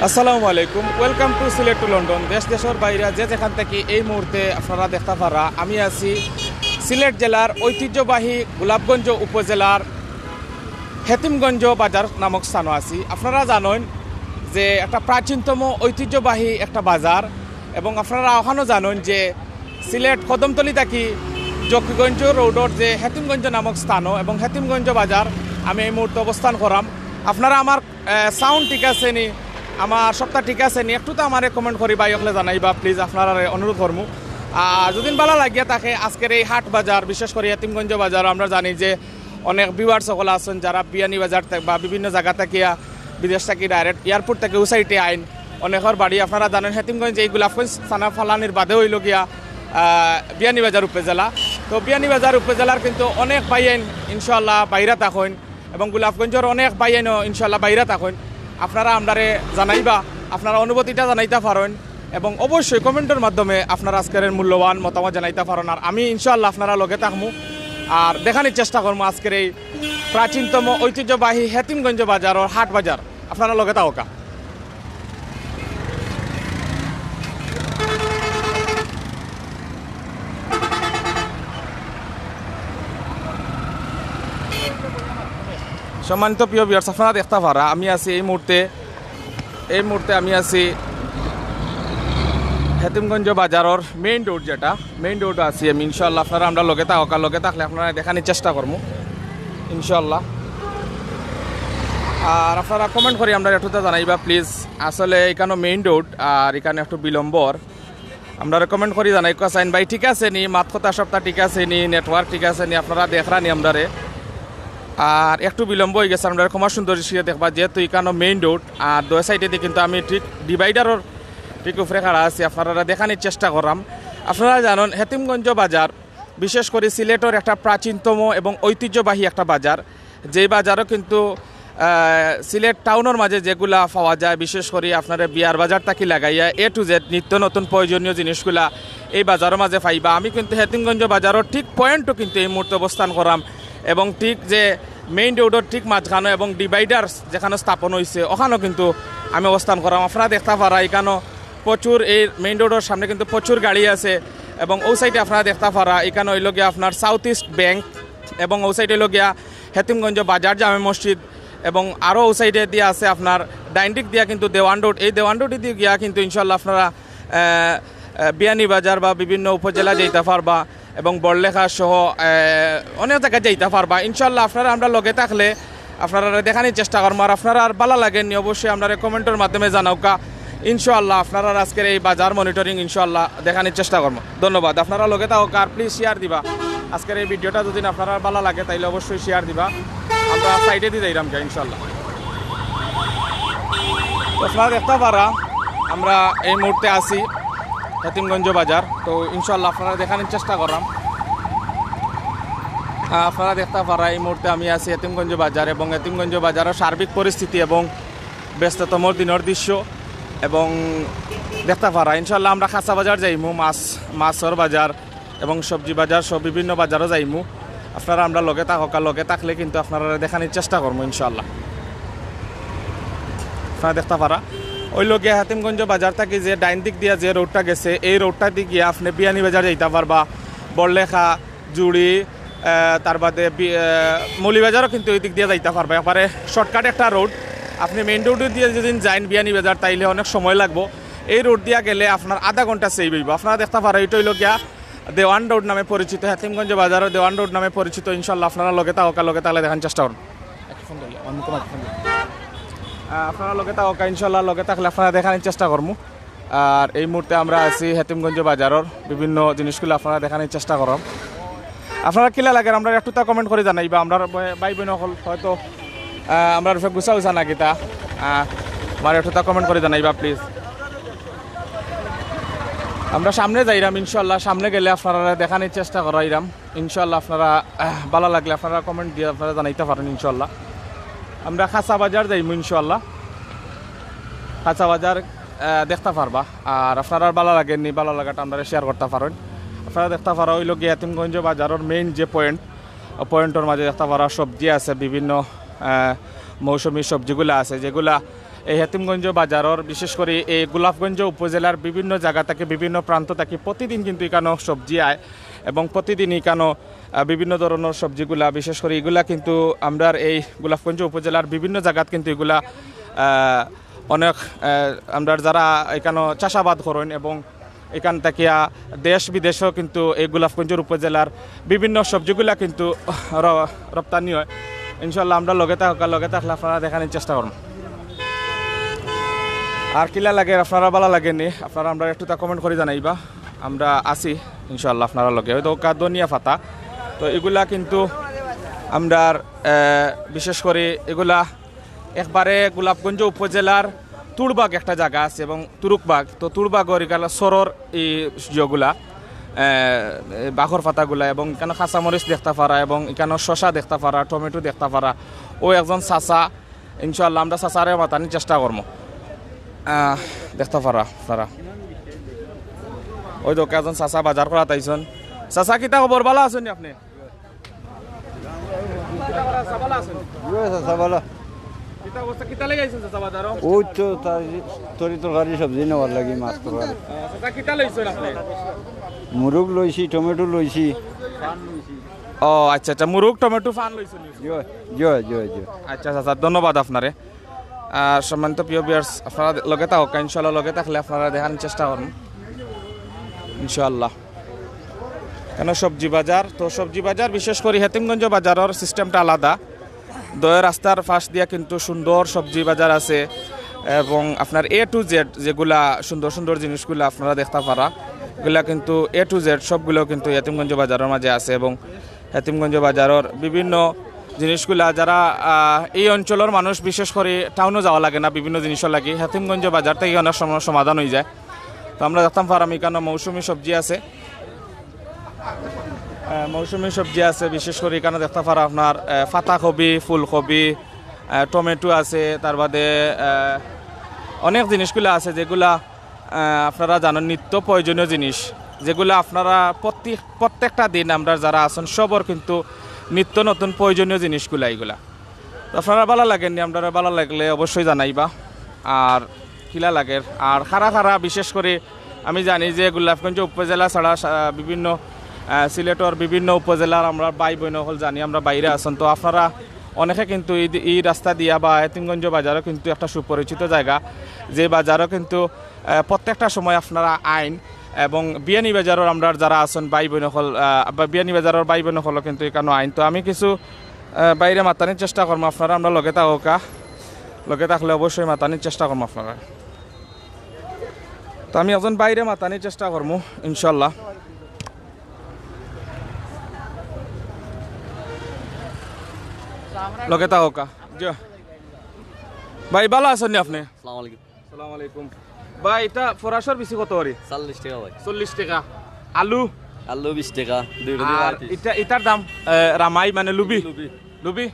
আসসালামু আলাইকুম, welcome to Sylhet to London. দেশের বাইরে যেখান থেকে এই মুহূর্তে আপনারা দেখতে পারা, আমি আছি সিলেট জেলার ঐতিহ্যবাহী গোলাপগঞ্জ উপজেলার হেতিমগঞ্জ বাজার নামক স্থানে আছি। আপনারা জানেন যে একটা প্রাচীনতম ঐতিহ্যবাহী একটা বাজার, এবং আপনারা ওখানেও জানেন যে সিলেট কদমতলি থাকি জকিগঞ্জ রোডর যে হেতিমগঞ্জ নামক স্থানও এবং হেতিমগঞ্জ বাজার আমি এই মুহূর্তে অবস্থান করাম। আপনারা আমার সাউন্ড ঠিক আছে নি, আমার সপ্তাহ ঠিক আছে নি, একটু তো আমার কমেন্ট করি বা ইকলে জানাইবা প্লিজ, আপনারা অনুরোধ করমু। আর যদি ভালো লাগিয়া থাকে আজকের এই হাট বাজার, বিশেষ করে হেতিমগঞ্জ বাজার, আমরা জানি যে অনেক ভিউয়ার্স সকল আছেন যারা বিয়ানি বাজার বা বিভিন্ন জায়গা থেকে বিদেশ থেকে ডাইরেক্ট এয়ারপোর্ট থেকে উসাইটে আইন অনেকের বাড়ি। আপনারা জানেন হেতিমগঞ্জ এই গোলাপগঞ্জ থানা ফালানির বাদে হইল গিয়া বিয়ানীবাজার উপজেলা। তো বিয়ানীবাজার উপজেলার কিন্তু অনেক বাইন ইনশাল্লাহ বাইরে থাকেন, এবং গোলাপগঞ্জের অনেক বাইনও ইনশাল্লাহ বাইরে থাকেন। আপনারা আমরারে জানাইবা, আপনারা অনুভূতিটা জানাইতে পারেন, এবং অবশ্যই কমেন্টের মাধ্যমে আপনারা আজকের মূল্যবান মতামত জানাইতে পারেন। আর আমি ইনশাল্লাহ আপনারা লগে থাকবো আর দেখানোর চেষ্টা করবো আজকের এই প্রাচীনতম ঐতিহ্যবাহী হেতিমগঞ্জ বাজার ও হাট বাজার। আপনারা লগে থাকা। সম্মানিত প্রিয় ভিউয়ার্স, আপনারা দেখতে পারা আমি আছি এই মুহূর্তে আমি আছি হেতিমগঞ্জ বাজারের মেইন রোড, যেটা মেইন রোড আছি আমি। ইনশাল্লাহ আপনারা আমরা লগে থাকলে আপনারা দেখানোর চেষ্টা করবো ইনশাল্লাহ। আর আপনারা কমেন্ট করি আমরা একটু জানাইবা প্লিজ। আসলে এখানে মেইন রোড আর এখানে একটু বিলম্বর, আমরা কমেন্ট করি জানাই চাইন ভাই ঠিক আছে নি, মাত কথা সপ্তাহ ঠিক আছে নি, নেটওয়ার্ক ঠিক আছে নি, আপনারা দেখরানি আমরারে। আর একটু বিলম্ব হয়ে গেছে, আমরা ক্ষমা সুন্দর দেখবা, যেহেতু এখানে মেইন রোড আর দুই সাইডে কিন্তু আমি ঠিক ডিভাইডারের ঠিক উপরে খাড়া আছি। আপনারা দেখানোর চেষ্টা করাম। আপনারা জানেন হেতিমগঞ্জ বাজার বিশেষ করে সিলেটের একটা প্রাচীনতম এবং ঐতিহ্যবাহী একটা বাজার, যেই বাজারও কিন্তু সিলেট টাউনের মাঝে যেগুলা পাওয়া যায়, বিশেষ করে আপনারা বিয়ার বাজার থাকি লাগাইয়া এ টু জেড নিত্য নতুন প্রয়োজনীয় জিনিসগুলা এই বাজারের মাঝে পাইবা। আমি কিন্তু হেতিমগঞ্জ বাজারের ঠিক পয়েন্টও কিন্তু এই মুহূর্তে অবস্থান করাম, এবং ঠিক যে মেইন রোডের ঠিক মাঝখানে এবং ডিভাইডার যেখানে স্থাপন হয়েছে ওখানেও কিন্তু আমি অবস্থান করাম। আপনারা দেখতে পারা এখানেও প্রচুর এই মেইন রোডের সামনে কিন্তু প্রচুর গাড়ি আছে, এবং ও সাইডে আপনারা দেখতে পারা এখানে হইল গিয়া আপনার সাউথ ইস্ট ব্যাংক, এবং ও সাইডে হইল গিয়া হেতিমগঞ্জ বাজার জামে মসজিদ, এবং আরও ও সাইডে দিয়ে আছে আপনার ডাইনডিক দিয়া কিন্তু দেওয়ান রোড। এই দেওয়ান রোডে দিয়ে গিয়া কিন্তু ইনশাল্লাহ আপনারা বিয়ানী বাজার বা বিভিন্ন উপজেলা যেতে পারবা, এবং বড়লেখা সহ অনেক জায়গায় যাইতে পারবা ইনশাল্লাহ। আপনারা আমরা লগে থাকলে আপনারা দেখানোর চেষ্টা করবো। আর আপনারা আর ভালো লাগেননি অবশ্যই আমরা কমেন্টের মাধ্যমে জানাওকা ইনশাল্লাহ। আপনারা আজকের এই বাজার মনিটরিং ইনশাল্লাহ দেখানোর চেষ্টা করবো। ধন্যবাদ। আপনারা লগে থাকা আর প্লিজ শেয়ার দিবা আজকের এই ভিডিওটা, যদি আপনারা ভালো লাগে তাইলে অবশ্যই শেয়ার দিবা। আমরা সাইডে দিয়ে যাইলাম ইনশাল্লাহ। আপনারা দেখতে পারা আমরা এই মুহূর্তে আছি হেতিমগঞ্জ বাজার। তো ইনশাল্লাহ আপনারা দেখানোর চেষ্টা করলাম। আপনারা দেখতে পারা এই মুহূর্তে আমি আছি হেতিমগঞ্জ বাজার, এবং হেতিমগঞ্জ বাজারের সার্বিক পরিস্থিতি এবং ব্যস্ততম দিনের দৃশ্য এবং দেখতে পারা। ইনশাল্লাহ আমরা খাঁচা বাজার যাইমু, মাছর বাজার এবং সবজি বাজার সব বিভিন্ন বাজারও যাইমু। আপনারা আমরা লগে থাকলে কিন্তু আপনারা দেখানোর চেষ্টা করবো ইনশাল্লাহ। আপনারা দেখতে পারা ওই লোক হেতিমগঞ্জ বাজার থেকে যে ডাইন দিক দিয়া যে রোডটা গেছে, এই রোডটা দিয়ে গিয়ে আপনি বিয়ানী বাজার যাইতে পারবা, বড়লেখা, জুড়ি, তার বাদে মৌলিবাজারও কিন্তু ওই দিক দিয়ে যাইতে পারবা। একবারে শর্টকাট একটা রোড। আপনি মেইন রোড দিয়ে যদি যাইন বিয়ানী বাজার তাইলে অনেক সময় লাগবো। এই রোড দিয়া গেলে আপনার আধা ঘন্টা সেভ হইব। আপনারা দেখতে পারা এটা হইল গিয়া দেওয়ান রোড নামে পরিচিত, হেতিমগঞ্জ বাজারও দেওয়ান রোড নামে পরিচিত। ইনশাল্লাহ আপনারা লগে তাহলে দেখানোর চেষ্টা করুন। আপনারা লগে থাকা ইনশাল্লাহ, লগে থাকলে আপনারা দেখানোর চেষ্টা করবো। আর এই মুহূর্তে আমরা আছি হেতিমগঞ্জ বাজারের বিভিন্ন জিনিসগুলো আপনারা দেখানোর চেষ্টা করব। আপনারা কিলা লাগে আমরা একটু তা কমেন্ট করে জানাইবা। আমরা ভাই বোন হয়তো আমরা গুছা উছা না কিতা, আমার একটু তা কমেন্ট করে জানাইবা প্লিজ। আমরা সামনে যাইরাম ইনশাল্লাহ, সামনে গেলে আপনারা দেখানোর চেষ্টা করাইরাম ইনশাল্লাহ। আপনারা ভালো লাগলে আপনারা কমেন্ট দিয়ে আপনারা জানাইতে পারেন ইনশাল্লাহ। আমরা খাঁচা বাজার যাইমু ইনশাল্লাহ, খাঁচা বাজার দেখতে পারবা। আর আপনারা ভালো লাগেননি, ভালো লাগাটা আপনারা শেয়ার করতে পারেন। আপনারা দেখতে পারা ওই লোক হেতিমগঞ্জ বাজারের মেইন যে পয়েন্টের মাঝে দেখতে পারা সবজি আছে, বিভিন্ন মৌসুমি সবজিগুলো আছে যেগুলা এই হেতিমগঞ্জ বাজারের বিশেষ করে এই গোলাপগঞ্জ উপজেলার বিভিন্ন জায়গা থেকে বিভিন্ন প্রান্ত থেকে প্রতিদিন কিন্তু এখানে সবজি আয় এবং প্রতিদিন এখানে বিভিন্ন ধরনের সবজিগুলা বিশেষ করে এগুলা কিন্তু আমরা এই গোলাপগঞ্জ উপজেলার বিভিন্ন জায়গাত কিন্তু এগুলা অনেক আমরা যারা এখানে চাষাবাদ করেন এবং এখান থেকে দেশ বিদেশেও কিন্তু এই গোলাপগঞ্জের উপজেলার বিভিন্ন সবজিগুলা কিন্তু রপ্তানি হয়। ইনশাল্লাহ আমরা লগে থাকলে আপনারা দেখানোর চেষ্টা করুন। আর কিলা লাগে আপনারা ভালো লাগেনি আপনারা আমরা একটু তা কমেন্ট করে জানাইবা, আমরা আছি ইনশাল্লাহ আপনারা লগে। হয়তো ধনিয়া পাতা তো এগুলা কিন্তু আমরা বিশেষ করে এগুলা একবারে গোলাপগঞ্জ উপজেলার তুরবাগ একটা জায়গা আছে এবং তুরুকবাগ, তো তুরবাগর এখানে সরর এই যেগুলা বাঘর পাতাগুলা এবং এখানে কাঁচামরিচ দেখতে পারা এবং এখানে শশা দেখতে পারা, টমেটো দেখতে পারা। ও একজন চাচা, ইনশাল্লাহ আমরা চাচারে মাতানির চেষ্টা করবো দেখতে পারা আপনারা। ওই তো একজন চাচা বাজার করা তাইছেন। চাচা কিতা খবর, ভালো আছেন আপনি? ওই তো তরকারি সবজি নেওয়ার লাগি মাছ তরকারি। মুরগ লইছি, টমেটো লইছি। ও আচ্ছা আচ্ছা, মুরগ টমেটো ফান লইছেন। জয় জয় জয়। আচ্ছা আচ্ছা, ধন্যবাদ আপনারে। আর সম্মানিত প্রিয় ভিউয়ার্স, আপনারা লগে থাকুক, ইনশাল্লাহ লগে থাকলে আপনারা দেখার চেষ্টা করুন ইনশাল্লাহ। কেন সবজি বাজার, তো সবজি বাজার বিশেষ করে হেতিমগঞ্জ বাজারের সিস্টেমটা আলাদা। দয়ের রাস্তার পাশ দিয়া কিন্তু সুন্দর সবজি বাজার আছে এবং আপনার A to Z যেগুলা সুন্দর সুন্দর জিনিসগুলো আপনারা দেখতে পারা, এগুলা কিন্তু A to Z সবগুলো কিন্তু হেতিমগঞ্জ বাজারের মাঝে আছে এবং হেতিমগঞ্জ বাজারের বিভিন্ন জিনিসগুলা যারা এই অঞ্চলের মানুষ বিশেষ করে টাউনও যাওয়া লাগে না, বিভিন্ন জিনিসও লাগে, হেতিমগঞ্জ বাজার থেকে অনেক সময় সমাধান হয়ে যায়। তো আমরা দেখতাম পারাম এখানে মৌসুমি সবজি আছে, মৌসুমি সবজি আছে বিশেষ করে এখানে দেখতে পারা আপনার পাতাকপি, ফুলকপি, টমেটো আছে, তার বাদে অনেক জিনিসগুলো আছে যেগুলা আপনারা জানেন নিত্য প্রয়োজনীয় জিনিস, যেগুলো আপনারা প্রত্যেকটা দিন আমরা যারা আছেন সবর কিন্তু নিত্য নতুন প্রয়োজনীয় জিনিসগুলা এইগুলা। তো আপনারা ভালো লাগেননি, আপনারা ভালো লাগলে অবশ্যই জানাইবা। আর কিলা লাগে আর খারা বিশেষ করে আমি জানি যে গোলাপগঞ্জ উপজেলা ছাড়া বিভিন্ন সিলেটর বিভিন্ন উপজেলার আমরা ভাই বোন হল জানি আমরা বাইরে আছেন, তো আপনারা অনেকে কিন্তু এই রাস্তা দিয়া বা হেতিমগঞ্জ বাজারও কিন্তু একটা সুপরিচিত জায়গা, যে বাজারও কিন্তু প্রত্যেকটা সময় আপনারা আইন এবং বিয়ানি বাজারের আমরা যারা আছেন ভাই বোন হল বা বিয়ানি বাজারের ভাই বোন হল কিন্তু এখানে আইন। তো আমি কিছু বাইরে মাতানির চেষ্টা করবো, আপনারা আমরা লগে থাকা, লগে থাকলে অবশ্যই মাতানির চেষ্টা করবো আপনারা। তো আমি একজন বাইরে মাতানির চেষ্টা করবো ইনশাল্লাহ। লগে থাকা ভাই, ভালো আছেন আপনি? আসসালামু আলাইকুম ভাই। এটা ফরাসর বেশি কত করে? 40 টাকা ভাই। 40 টাকা। আলু? আলু 20 টাকা। আর এটার দাম রামাই মানে লুবি? লুবি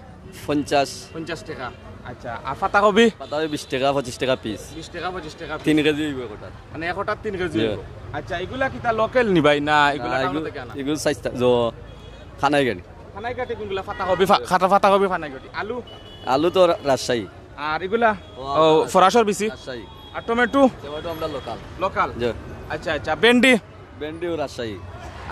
50 টাকা। আচ্ছা, আর পাতাকপি? পাতাকপি 20 টাকা 25 টাকা পিস। 20 টাকা 25 টাকা 3 কেজি হইব কোটা, মানে একটা 3 কেজি হইব। আচ্ছা, এগুলা কিটা লোকাল নি ভাই না এগুলা টাউন থেকে আনা? এগুলো সাইজ জো খানাই গাড়ি। খানাই কাটি কোনগুলা? পাতাকপি খানাই কাটি। আলু? আলু তো রাজশাহী। আর এগুলা ও ফরাসর বেশি। রাজশাহী। আর টমেটো? টমেটো আমরা লোকাল। জি। আচ্ছা আচ্ছা, ভেন্ডি? ভেন্ডিও রাজশাহী।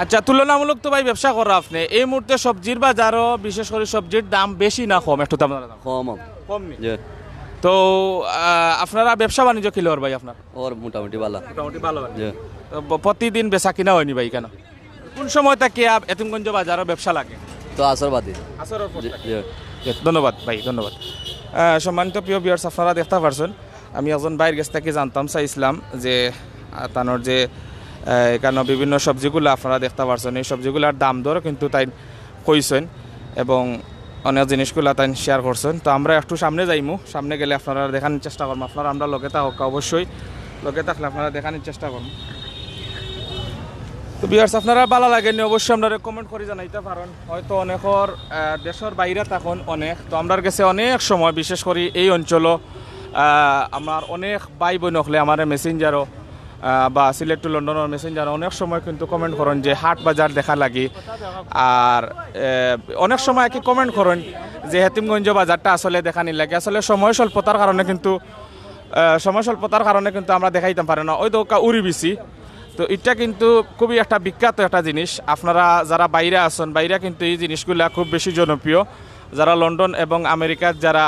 আচ্ছা, তুলনামূলক তো ভাই ব্যবসা করা আপনি এই মুহূর্তে সবজির বাজারও বিশেষ করে সবজির দাম বেশি না কম? একটু দাম কম নি? জি। তো আপনারা ব্যবসা বাণিজ্য কি লর ভাই আপনার? ওর মোটামুটি ভালো। মোটামুটি ভালো। জি। প্রতিদিন বেচা কিনা হয়নি ভাই কেন? কোন সময় থেকে হেতিমগঞ্জ বাজারও ব্যবসা লাগে? তো আসর বাদে। আসরের পর। জি। ধন্যবাদ ভাই, ধন্যবাদ। সম্মানিত প্রিয় ভিউয়ার্স, আপনারা দেখতে পারছেন আমি একজন বাইরের কাছ থেকে জানতাম চাইছিলাম যে তানোর যে এখানে বিভিন্ন সবজিগুলো আপনারা দেখতে পারছেন, এই সবজিগুলোর দাম দর কিন্তু তাই কইছেন এবং অনেক জিনিসগুলো তাই শেয়ার করছেন। তো আমরা একটু সামনে যাইমু, সামনে গেলে আপনারা দেখানোর চেষ্টা করবো। আপনারা আমরা লগে থাকুক, অবশ্যই লগে থাকলে আপনারা দেখানোর চেষ্টা করুন। তো ভিউয়ার্স, আপনারা ভালো লাগেনি অবশ্যই আমরা কমেন্ট করে জানাইতে পারেন। হয়তো অনেকর দেশের বাইরে তখন অনেক, তো আমরা কাছে অনেক সময় বিশেষ করে এই অঞ্চলও আমার অনেক ভাই বোন হলে আমার মেসেঞ্জারও বা সিলেট টু লন্ডনের মেসেঞ্জার অনেক সময় কিন্তু কমেন্ট করেন যে হাট বাজার দেখা লাগি। আর অনেক সময় কি কমেন্ট করেন যে হেতিমগঞ্জ বাজারটা আসলে দেখানি লাগে। আসলে সময় স্বল্পতার কারণে কিন্তু সময় স্বল্পতার কারণে কিন্তু আমরা দেখাইতে পারি না। ওই তো উড়ি বিচি, তো এটা কিন্তু খুবই একটা বিখ্যাত একটা জিনিস। আপনারা যারা বাইরে আছেন, বাইরে কিন্তু এই জিনিসগুলা খুব বেশি জনপ্রিয়। যারা লন্ডন এবং আমেরিকার যারা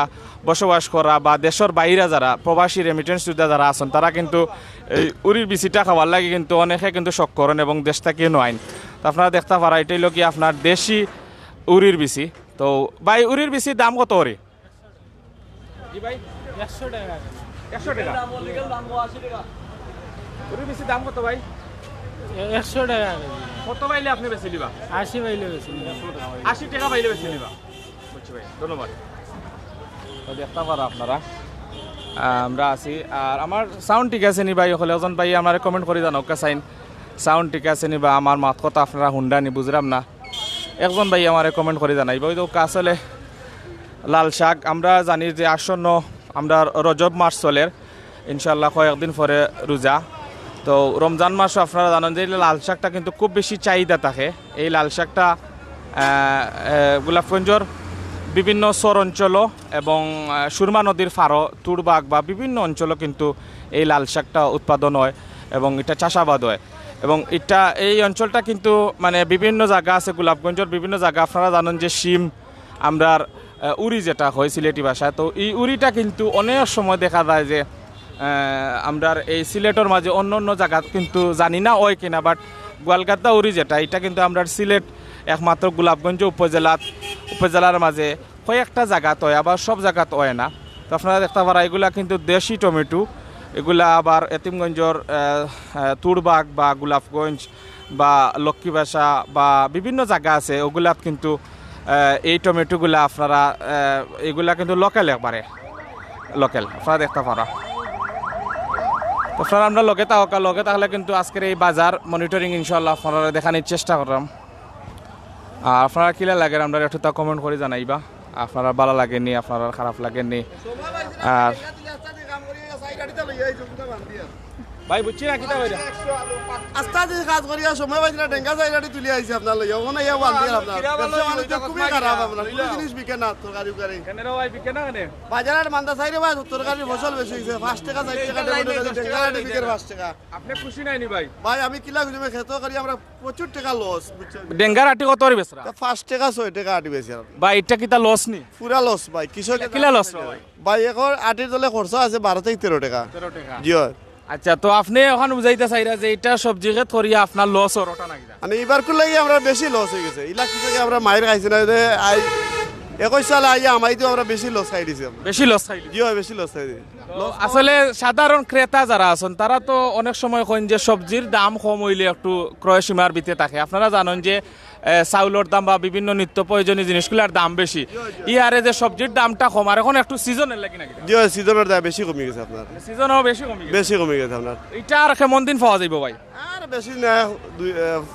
বসবাস করা বা দেশের বাইরে যারা প্রবাসী রেমিটেন্স যোদ্ধা যারা আছেন, তারা কিন্তু এই উড়ির বিচিটা খাওয়ার লাগে কিন্তু অনেকে কিন্তু শখ করেন এবং দেশ থেকে নয়। তো আপনারা দেখতে পারা এটাই লোক আপনার দেশি উড়ির বিচি। তো ভাই উড়ির বিচির দাম কত করে? ভাই 100 টাকা। 100 টাকা উড়ির বিচির দাম কত ভাই? 100 টাকা। কত পাইলে আপনি বেশি দিবা? 80 পাইলে বেশি। 80 টাকা পাইলে বেশি দিবা। বুঝছি ভাই, ধন্যবাদ। তো দেখতে পারা আপনারা আমরা আছি। আর আমার সাউন্ড ঠিক আছে নি ভাই? হলে ওজন ভাই আমার কমেন্ট করে জানো সাইন সাউন্ড ঠিক আছে নি বা আমার মাত কথা আপনারা হুন্ডা নি বুঝলাম না। একজন ভাই আমার কমেন্ট করে জানাইব। ওই তো আসলে লাল শাক আমরা জানি যে আসন্ন আমরা রজব মাস চলের, ইনশাল্লাহ কয়েকদিন পরে রোজা। তো রমজান মাসও আপনারা জানেন যে লাল শাকটা কিন্তু খুব বেশি চাহিদা থাকে। এই লাল শাকটা গোলাপগঞ্জর বিভিন্ন চর অঞ্চল এবং সুরমা নদীর ফাড়ো তুরবাগ বা বিভিন্ন অঞ্চলও কিন্তু এই লাল শাকটা উৎপাদন হয় এবং এটা চাষাবাদ হয়। এবং এটা এই অঞ্চলটা কিন্তু মানে বিভিন্ন জায়গা আছে, গোলাপগঞ্জের বিভিন্ন জায়গা আপনারা জানেন যে শিম আমরার উড়ি যেটা হয় সিলেটি ভাষায়। তো এই উড়িটা কিন্তু অনেক সময় দেখা যায় যে আমরার এই সিলেটের মাঝে অন্য অন্য জায়গা কিন্তু জানি না ওই কিনা, বাট গোয়ালগাদ্দা উড়ি যেটা এটা কিন্তু আমরা সিলেট একমাত্র গোলাপগঞ্জ উপজেলার মাঝে কয়েকটা জায়গাত হয়, আবার সব জায়গাত হয় না। তো আপনারা দেখতে পারা এগুলা কিন্তু দেশি টমেটো। এগুলা আবার হেটিমগঞ্জের তুরবাগ বা গোলাপগঞ্জ বা লক্ষ্মীবাসা বা বিভিন্ন জায়গা আছে, ওগুলাত কিন্তু এই টমেটোগুলা আপনারা এগুলা কিন্তু লোকাল, একবারে লোকাল আপনারা দেখতে পারা। তো আপনারা আমরা লগে থাকলে কিন্তু আজকের এই বাজার মনিটরিং ইনশাল্লাহ আপনারা দেখানোর চেষ্টা করলাম। আর আপনারা কিলা লাগে আমরা একটু তা কমেন্ট করে জানাইবা। আপনারা ভালো লাগেনি, আপনারা খারাপ লাগেনি। আর ভাই বুঝছি না কিতা ভাই আস্তা যে কাজ করিয়া সময় পাইছিনা ডেঙ্গা জায়গাটি তুলি আইছে আপনার লইয়া ওখানে ইয়া বান্ধি আপনার ব্যবসা বাণিজ্য খুবই খারাপ আপনার কোনো জিনিস বিকে না তরকারি করে কেন রে ভাই বিকে না কেন বাজারের মান্দা চাইরে ভাই তরকারি ফসল বেশি হইছে 5 টাকা 4 টাকা ডেঙ্গা বিকের 5 টাকা। আপনি খুশি নাইনি ভাই? ভাই আমি কিলা খুঁজে খেতো করি আমরা প্রচুর টাকা লস বুঝছেন। ডেঙ্গার আটি কত রে বেচরা? 5 টাকা 6 টাকা আটি বেশি ভাই এটা কিতা লস নি? পুরা লস ভাই। কিসক কিলা লস ভাই? ভাই এখন আটির দলে খরচ আছে 12 থেকে 13 টাকা। 13 টাকা জি হয়। আচ্ছা, তো আপনি এখন বুঝাইতে চাইরা যে এটা সবজি খেত করিয়া আপনার লস ওটা নাকি? মানে এবার কুল লাগি আমরা বেশি লস হয়ে গেছে। ইলা কিছু আমরা মায়ের খাইছি না যে 21 সালে আইয়া আমাইতো আমরা বেশি লস খাই দিছি। বেশি লস খাই? জি হয়, বেশি লস খাই দিই। আসলে সাধারণ ক্রেতা যারা আছেন তারা তো অনেক সময় কইন যে সবজির দাম কম হইলে একটু ক্রয় সীমার ভিতরে থাকে। আপনারা জানেন যে চাউলের দাম বা বিভিন্ন নিত্য প্রয়োজনীয় জিনিসগুলোর দাম বেশি। ইয়ারে যে সবজির দামটা কম, আর এখন একটু সিজনের লাগে নাকি? জি হয়, সিজনের দাম বেশি কমে গেছে আপনার। সিজনও বেশি কমে গেছে? বেশি কমে গেছে আপনার। এটা আর কেমন দিন পাওয়া যাইব ভাই? আর বেশি না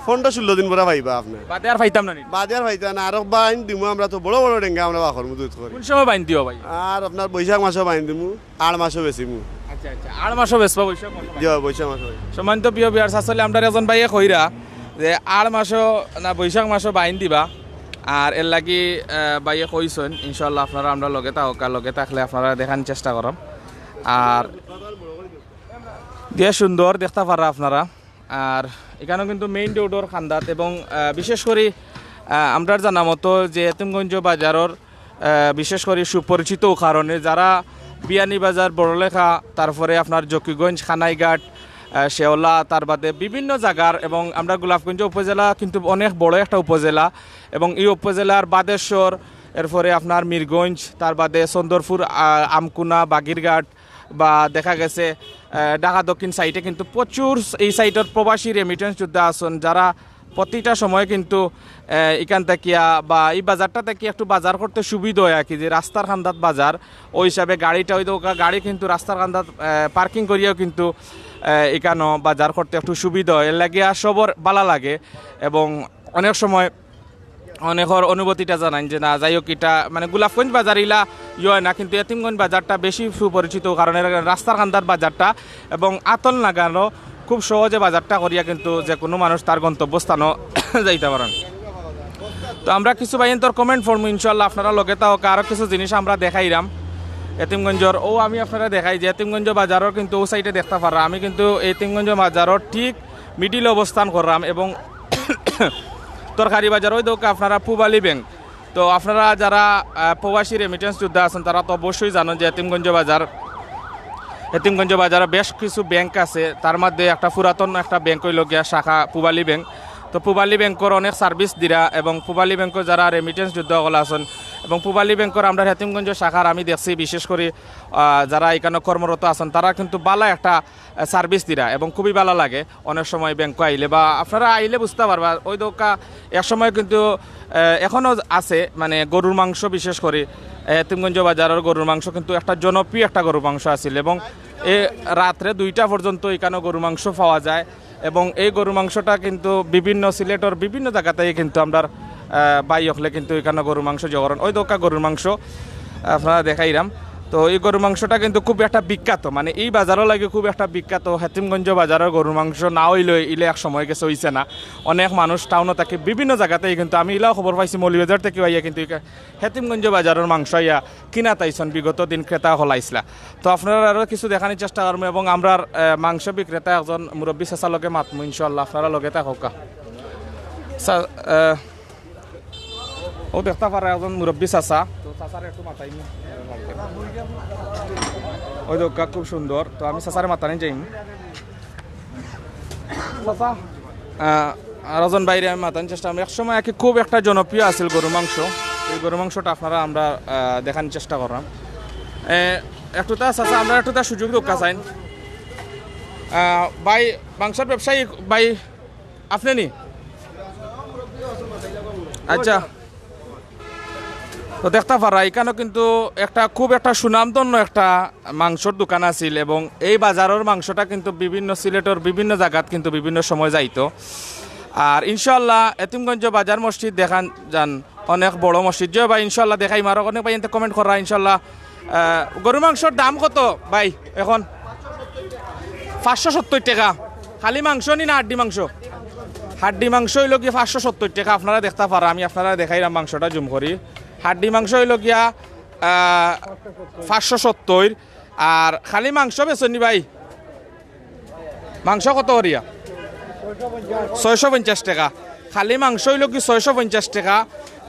15-16 দিন পরে পাইবা আপনি। বাদে আর পাইতাম না নি? বাজার পাইতা না। আর বাইন দিমু আমরা তো বড় বড় ডেঙ্গা আমরা বাখর মতো করি। কোন সময় বাইন দিও ভাই? আর আপনার বৈশাখ মাসে বাইন দিমু, 8 মাসও বেচিমু। আচ্ছা আচ্ছা, 8 মাসও বেচবা? বৈশাখ মাস? জি হয়, বৈশাখ মাসে। সম্মানিত প্রিয় ভিউয়ার্স, আসলে আমরা একজন ভাইয়ে কইরা যে 8 মাসও না বৈশাখ মাসও বাইন দিবা। আর এর লাগি বাইয়ে কইছেন ইনশাল্লাহ আপনারা আমরা লগে থাকা, লগে থাকলে আপনারা দেখার চেষ্টা করম। আর দিয়ে সুন্দর দেখতে পারা আপনারা। আর এখানেও কিন্তু মেইন রোডর খান্দাত এবং বিশেষ করে আমরা জানা মতো যে হেতিমগঞ্জ বাজারের বিশেষ করে সুপরিচিত কারণে যারা বিয়ানীবাজার, বড়লেখা, তারপরে আপনার জকিগঞ্জ, খানাইঘাট, শেওলা, তার বাদে বিভিন্ন জায়গার এবং আমরা গোলাপগঞ্জ উপজেলা কিন্তু অনেক বড় একটা উপজেলা এবং এই উপজেলার বাদেশ্বর, এরপরে আপনার মিরগঞ্জ, তার বাদে চন্দরপুর, আমকুনা, বাগিরঘাট বা দেখা গেছে ঢাকা দক্ষিণ সাইডে কিন্তু প্রচুর এই সাইডের প্রবাসী রেমিটেন্স যোদ্ধা আছেন যারা প্রতিটা সময় কিন্তু এখান থেকে বা এই বাজারটা থেকে একটু বাজার করতে সুবিধা হয় আর কি, যে রাস্তার খান্দাত বাজার ওই হিসাবে গাড়িটা ওই গাড়ি কিন্তু রাস্তার খান্দাত পার্কিং করিয়াও কিন্তু এখানেও বাজার করতে একটু সুবিধা হয়। এর লাগে আর সবর ভালো লাগে এবং অনেক সময় অনেকের অনুভূতিটা জানান যে না যাই হোক এটা মানে গোলাপগঞ্জ বাজার ইলা হয় না, কিন্তু হেতিমগঞ্জ বাজারটা বেশি সুপরিচিত কারণে রাস্তার খান্দার বাজারটা এবং আতল নাগানো খুব সহজে বাজারটা করিয়া কিন্তু যে কোনো মানুষ তার গন্তব্যস্থানও যাইতে পারেন। তো আমরা কিছু বাইন্তর কমেন্ট ফর্ম ইনশাল্লাহ আপনারা লগে তাও আরও কিছু জিনিস আমরা দেখাইলাম হেতিমগঞ্জর ও আমি আপনারা দেখাই যে হেতিমগঞ্জ বাজারও কিন্তু ও সাইডে দেখতে পারা আমি কিন্তু হেতিমগঞ্জ বাজারও ঠিক মিডিল অবস্থান করলাম এবং তরকারি বাজার ওই দোকা আপনারা পুবালি ব্যাংক তো আপনারা যারা প্রবাসী রেমিটেন্স যোদ্ধা আছেন তারা তো অবশ্যই জানেন যে হেতিমগঞ্জ বাজারে বেশ কিছু ব্যাংক আছে তার মধ্যে একটা পুরাতন একটা ব্যাংক হইল গিয়া শাখা পুবালি ব্যাংক তো পুবালি ব্যাংকর অনেক সার্ভিস দিরা এবং পুবালি ব্যাংকর যারা রেমিটেন্স যোদ্ধাসকল আছেন এবং পুবালি ব্যাংকর আমরা হেতিমগঞ্জ শাখার আমি দেখছি বিশেষ করে যারা এখানে কর্মরত আছেন তারা কিন্তু ভালো একটা সার্ভিস দিরা এবং খুবই ভালো লাগে অনেক সময় ব্যাংক আইলে বা আপনারা আইলে বুঝতে পারবা ওই দোকা এক সময় কিন্তু এখনও আছে মানে গরুর মাংস বিশেষ করে হেতিমগঞ্জ বাজারের গরুর মাংস কিন্তু একটা জনপ্রিয় একটা গরুর মাংস আছিল এবং রাত্রে 2টা পর্যন্ত এখানে গরুর মাংস পাওয়া যায় এবং এই গরুর মাংসটা কিন্তু বিভিন্ন সিলেটের বিভিন্ন জায়গাতেই কিন্তু আমরা বাই হলে কিন্তু এখানে গরুর মাংস জগরণ ওই দোকা গরুর মাংস আপনারা দেখাইলাম তো এই গরুর মাংসটা কিন্তু খুব একটা বিখ্যাত মানে এই বাজারও লাগে খুব একটা বিখ্যাত হেতিমগঞ্জ বাজারের গরুর মাংস না হইলে ইলে এক সময় গেছে হইছে না অনেক মানুষ টাউনও থাকে বিভিন্ন জায়গাতেই কিন্তু আমি ইলাও খবর পাইছি মৌলভীবাজার থেকে আইয়া কিন্তু হেতিমগঞ্জ বাজারের মাংস ইয়া কিনা তাইছেন বিগত দিন ক্রেতা হলাইছিলা তো আপনারা আরও কিছু দেখানোর চেষ্টা করবো এবং আমরা মাংস বিক্রেতা একজন মুরব্বী চেঁচা লগে মাতমু ইনশাল্লাহ আপনারা লগে থাকা ও দেখতে পারে একজন মুরব্বী চাচা তো চাচার একটু মাথায় ওই দোকা খুব সুন্দর তো আমি চাচারে মাথা নিয়ে যাইম চাচা আরজন বাইরে আমি মাথানোর চেষ্টা করি একসময় আর কি খুব একটা জনপ্রিয় আছিল গরু মাংস এই গরু মাংসটা আপনারা আমরা দেখানোর চেষ্টা করলাম একটু তা চাচা আমরা একটু তার সুযোগ দোকা চাইন ভাই মাংসের ব্যবসায়ী ভাই আপনি নি আচ্ছা তো দেখতে পারা এখানে কিন্তু একটা খুব একটা সুনামধন্য একটা মাংসর দোকান আছিল এবং এই বাজারের মাংসটা কিন্তু বিভিন্ন সিলেটের বিভিন্ন জায়গাত কিন্তু বিভিন্ন সময় যাইতো আর ইনশাল্লাহ হেতিমগঞ্জ বাজার মসজিদ দেখান যান অনেক বড় মসজিদ যে ভাই ইনশাল্লাহ দেখাই মারো অনেক ভাই এতে কমেন্ট করা ইনশাল্লাহ গরু মাংসর দাম কত ভাই এখন 570 টাকা খালি মাংস নি না হাড্ডি মাংস হাড্ডি মাংস হইল কি 570 টাকা আপনারা দেখতে পারা আমি আপনারা দেখাইলাম মাংসটা জুম করি হাড্ডি মাংস হইল গিয়া 570 আর খালি মাংস বেচনি ভাই মাংস কত করিয়া 650 টাকা খালি মাংস হইল কি 650 টাকা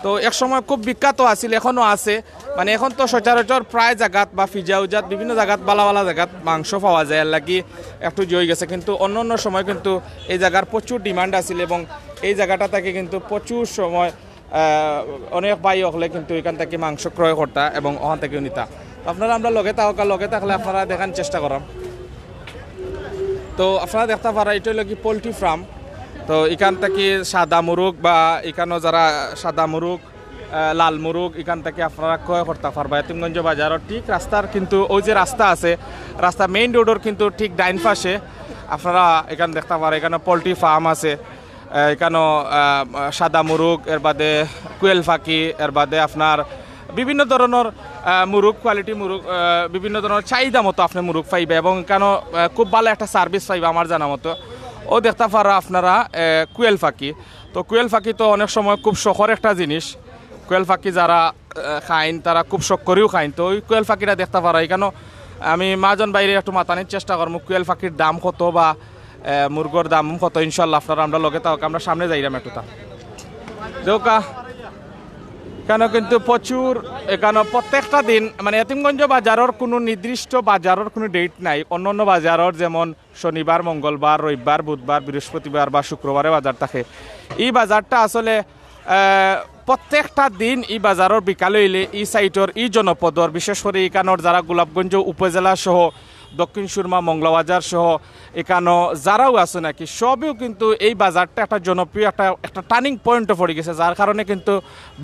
তো এক সময় খুব বিখ্যাত আছিল এখনও আছে মানে এখন তো সচরাচর প্রায় জায়গাত বা ফিজা উজাত বিভিন্ন জায়গাত বালা জায়গাত মাংস পাওয়া যায় আর লাগি একটু জয় গেছে কিন্তু অন্য সময় কিন্তু এই জায়গার প্রচুর ডিমান্ড আছিল এবং এই জায়গাটা থেকে কিন্তু প্রচুর সময় অনেক বাই হলে কিন্তু এখান থেকে মাংস ক্রয় করতা এবং ওখান থেকেও নিতা আপনারা আমরা লগে থাকলে আপনারা দেখার চেষ্টা করাম তো আপনারা দেখতে পারা এটা হলো কি পোলট্রি ফার্ম তো এখান থেকে সাদা মুরগ বা এখানেও যারা সাদা মুরগ লাল মুরগ এখান থেকে আপনারা ক্রয় করতে পারবা হেতিমগঞ্জ বাজারের ঠিক রাস্তার কিন্তু ওই যে রাস্তা আছে রাস্তা মেইন রোডের কিন্তু ঠিক ডাইন পাশে আপনারা এখানে দেখতে পারা এখানে পোলট্রি ফার্ম আছে এখানেও সাদা মুরগ এর বাদে কুয়েল ফাঁকি এর বাদে আপনার বিভিন্ন ধরনের মুরগ কোয়ালিটি মুরগ বিভিন্ন ধরনের চাহিদা মতো আপনি মুরগ পাইবে এবং এখানেও খুব ভালো একটা সার্ভিস পাইবে আমার জানা মতো ও দেখতে পারা আপনারা কুয়েল ফাঁকি তো কুয়েল ফাঁকি তো অনেক সময় খুব শখের একটা জিনিস কুয়েল ফাঁকি যারা খাইন তারা খুব শখ করেও খাইন তো ওই কুয়েল ফাঁকিটা দেখতে পারা এখানেও আমি মাজন বাইরে একটু মাতানির চেষ্টা করবো কুয়েল ফাঁকির দাম কত বা মুরগোর দাম কত ইনশাল্লাহ আপনারা আমরা লগে থাক আমরা সামনে যাইলাম একটু তা দোকা কেন কিন্তু প্রচুর এখানে প্রত্যেকটা দিন মানে হেতিমগঞ্জ বাজারের কোনো নির্দিষ্ট বাজারের কোনো ডেট নাই অন্য বাজারের যেমন শনিবার মঙ্গলবার রবিবার বুধবার বৃহস্পতিবার বা শুক্রবারে বাজার থাকে এই বাজারটা আসলে প্রত্যেকটা দিন এই বাজারের বিকাল হইলে এই সাইটের এই জনপদর বিশেষ করে এখানোর যারা গোলাপগঞ্জ উপজেলা সহ দক্ষিণ সুরমা মংলাবাজার সহ এখানেও যারাও আছে নাকি সবেও কিন্তু এই বাজারটা একটা জনপ্রিয় একটা টার্নিং পয়েন্টে পড়ে গেছে যার কারণে কিন্তু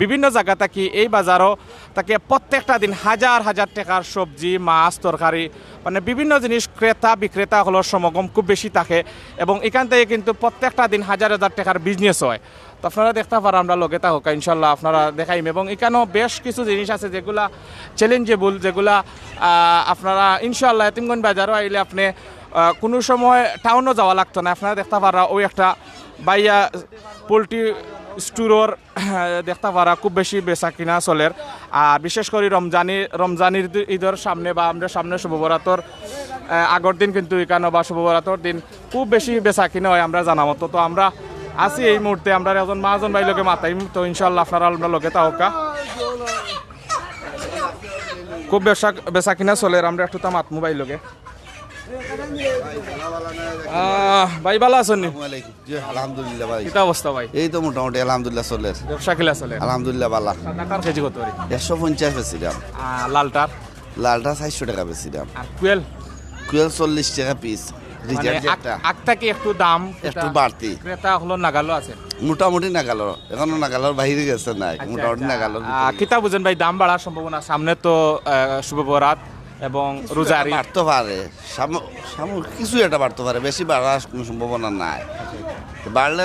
বিভিন্ন জায়গা থাকি এই বাজারও তাকে প্রত্যেকটা দিন হাজার হাজার টাকার সবজি মাছ তরকারি মানে বিভিন্ন জিনিস ক্রেতা বিক্রেতা হলোর সমাগম খুব বেশি থাকে এবং এখান থেকে কিন্তু প্রত্যেকটা দিন হাজার হাজার টাকার বিজনেস হয় তো আপনারা দেখতে পারেন আমরা লগে থাকা ইনশাল্লাহ আপনারা দেখাইম এবং এখানেও বেশ কিছু জিনিস আছে যেগুলা চ্যালেঞ্জেবল যেগুলা আপনারা ইনশাল্লাহ হেতিমগঞ্জ বাজারও আইলে আপনি কোনো সময় টাউনও যাওয়া লাগতো না আপনারা দেখতে পারা ওই একটা বাইয়া পোলট্রি স্টোরর দেখতে পারা খুব বেশি বেচা কিনা চলের। আর বিশেষ করে রমজান ঈদের সামনে বা আমরা সামনে শুভ বরাতর আগের দিন কিন্তু এখানে বা শুভ বরাতর দিন খুব বেশি বেচা কিনা হয় আমরা জানা মতো। তো আমরা আছি এই মুহূর্তে, আমরা একজন মাজন ভাই লোকে মাতাইম। তো ইনশাল্লাহ আপনারা আমরা লোকে তাহকা খুব বেচা কিনা চলে। আমরা একটু তা মাতমু ভাই লোকে। ভাই ভালো আছেন নি? জি আলহামদুলিল্লাহ ভাই। কিটা অবস্থা ভাই? এই তো মোটামুটি আলহামদুলিল্লাহ চলে। ব্যবসা কিলা চলে? আলহামদুলিল্লাহ ভালো। টাকার কেজি কত করে? 150 বেচিলাম। লালটার? লালটা 400 টাকা বেচিলাম। আর কুয়েল? কুয়েল 40 টাকা পিস। রিজার্ভ একটা আগটা কি একটু দাম একটু বাড়তি। ক্রেতা হলো নাগালো আছে? মোটামুটি নাগালো, এখনো নাগালোর বাইরে গেছে না, মোটামুটি নাগালো। কিতা বুঝেন ভাই দাম বাড়ার সম্ভাবনা? সামনে তো শুভ বরাত এবং রোজারি বাড়তে পারে, কিছু একটা বাড়তে পারে, বেশি বাড়ার কোনো সম্ভাবনা নাই। বাড়লে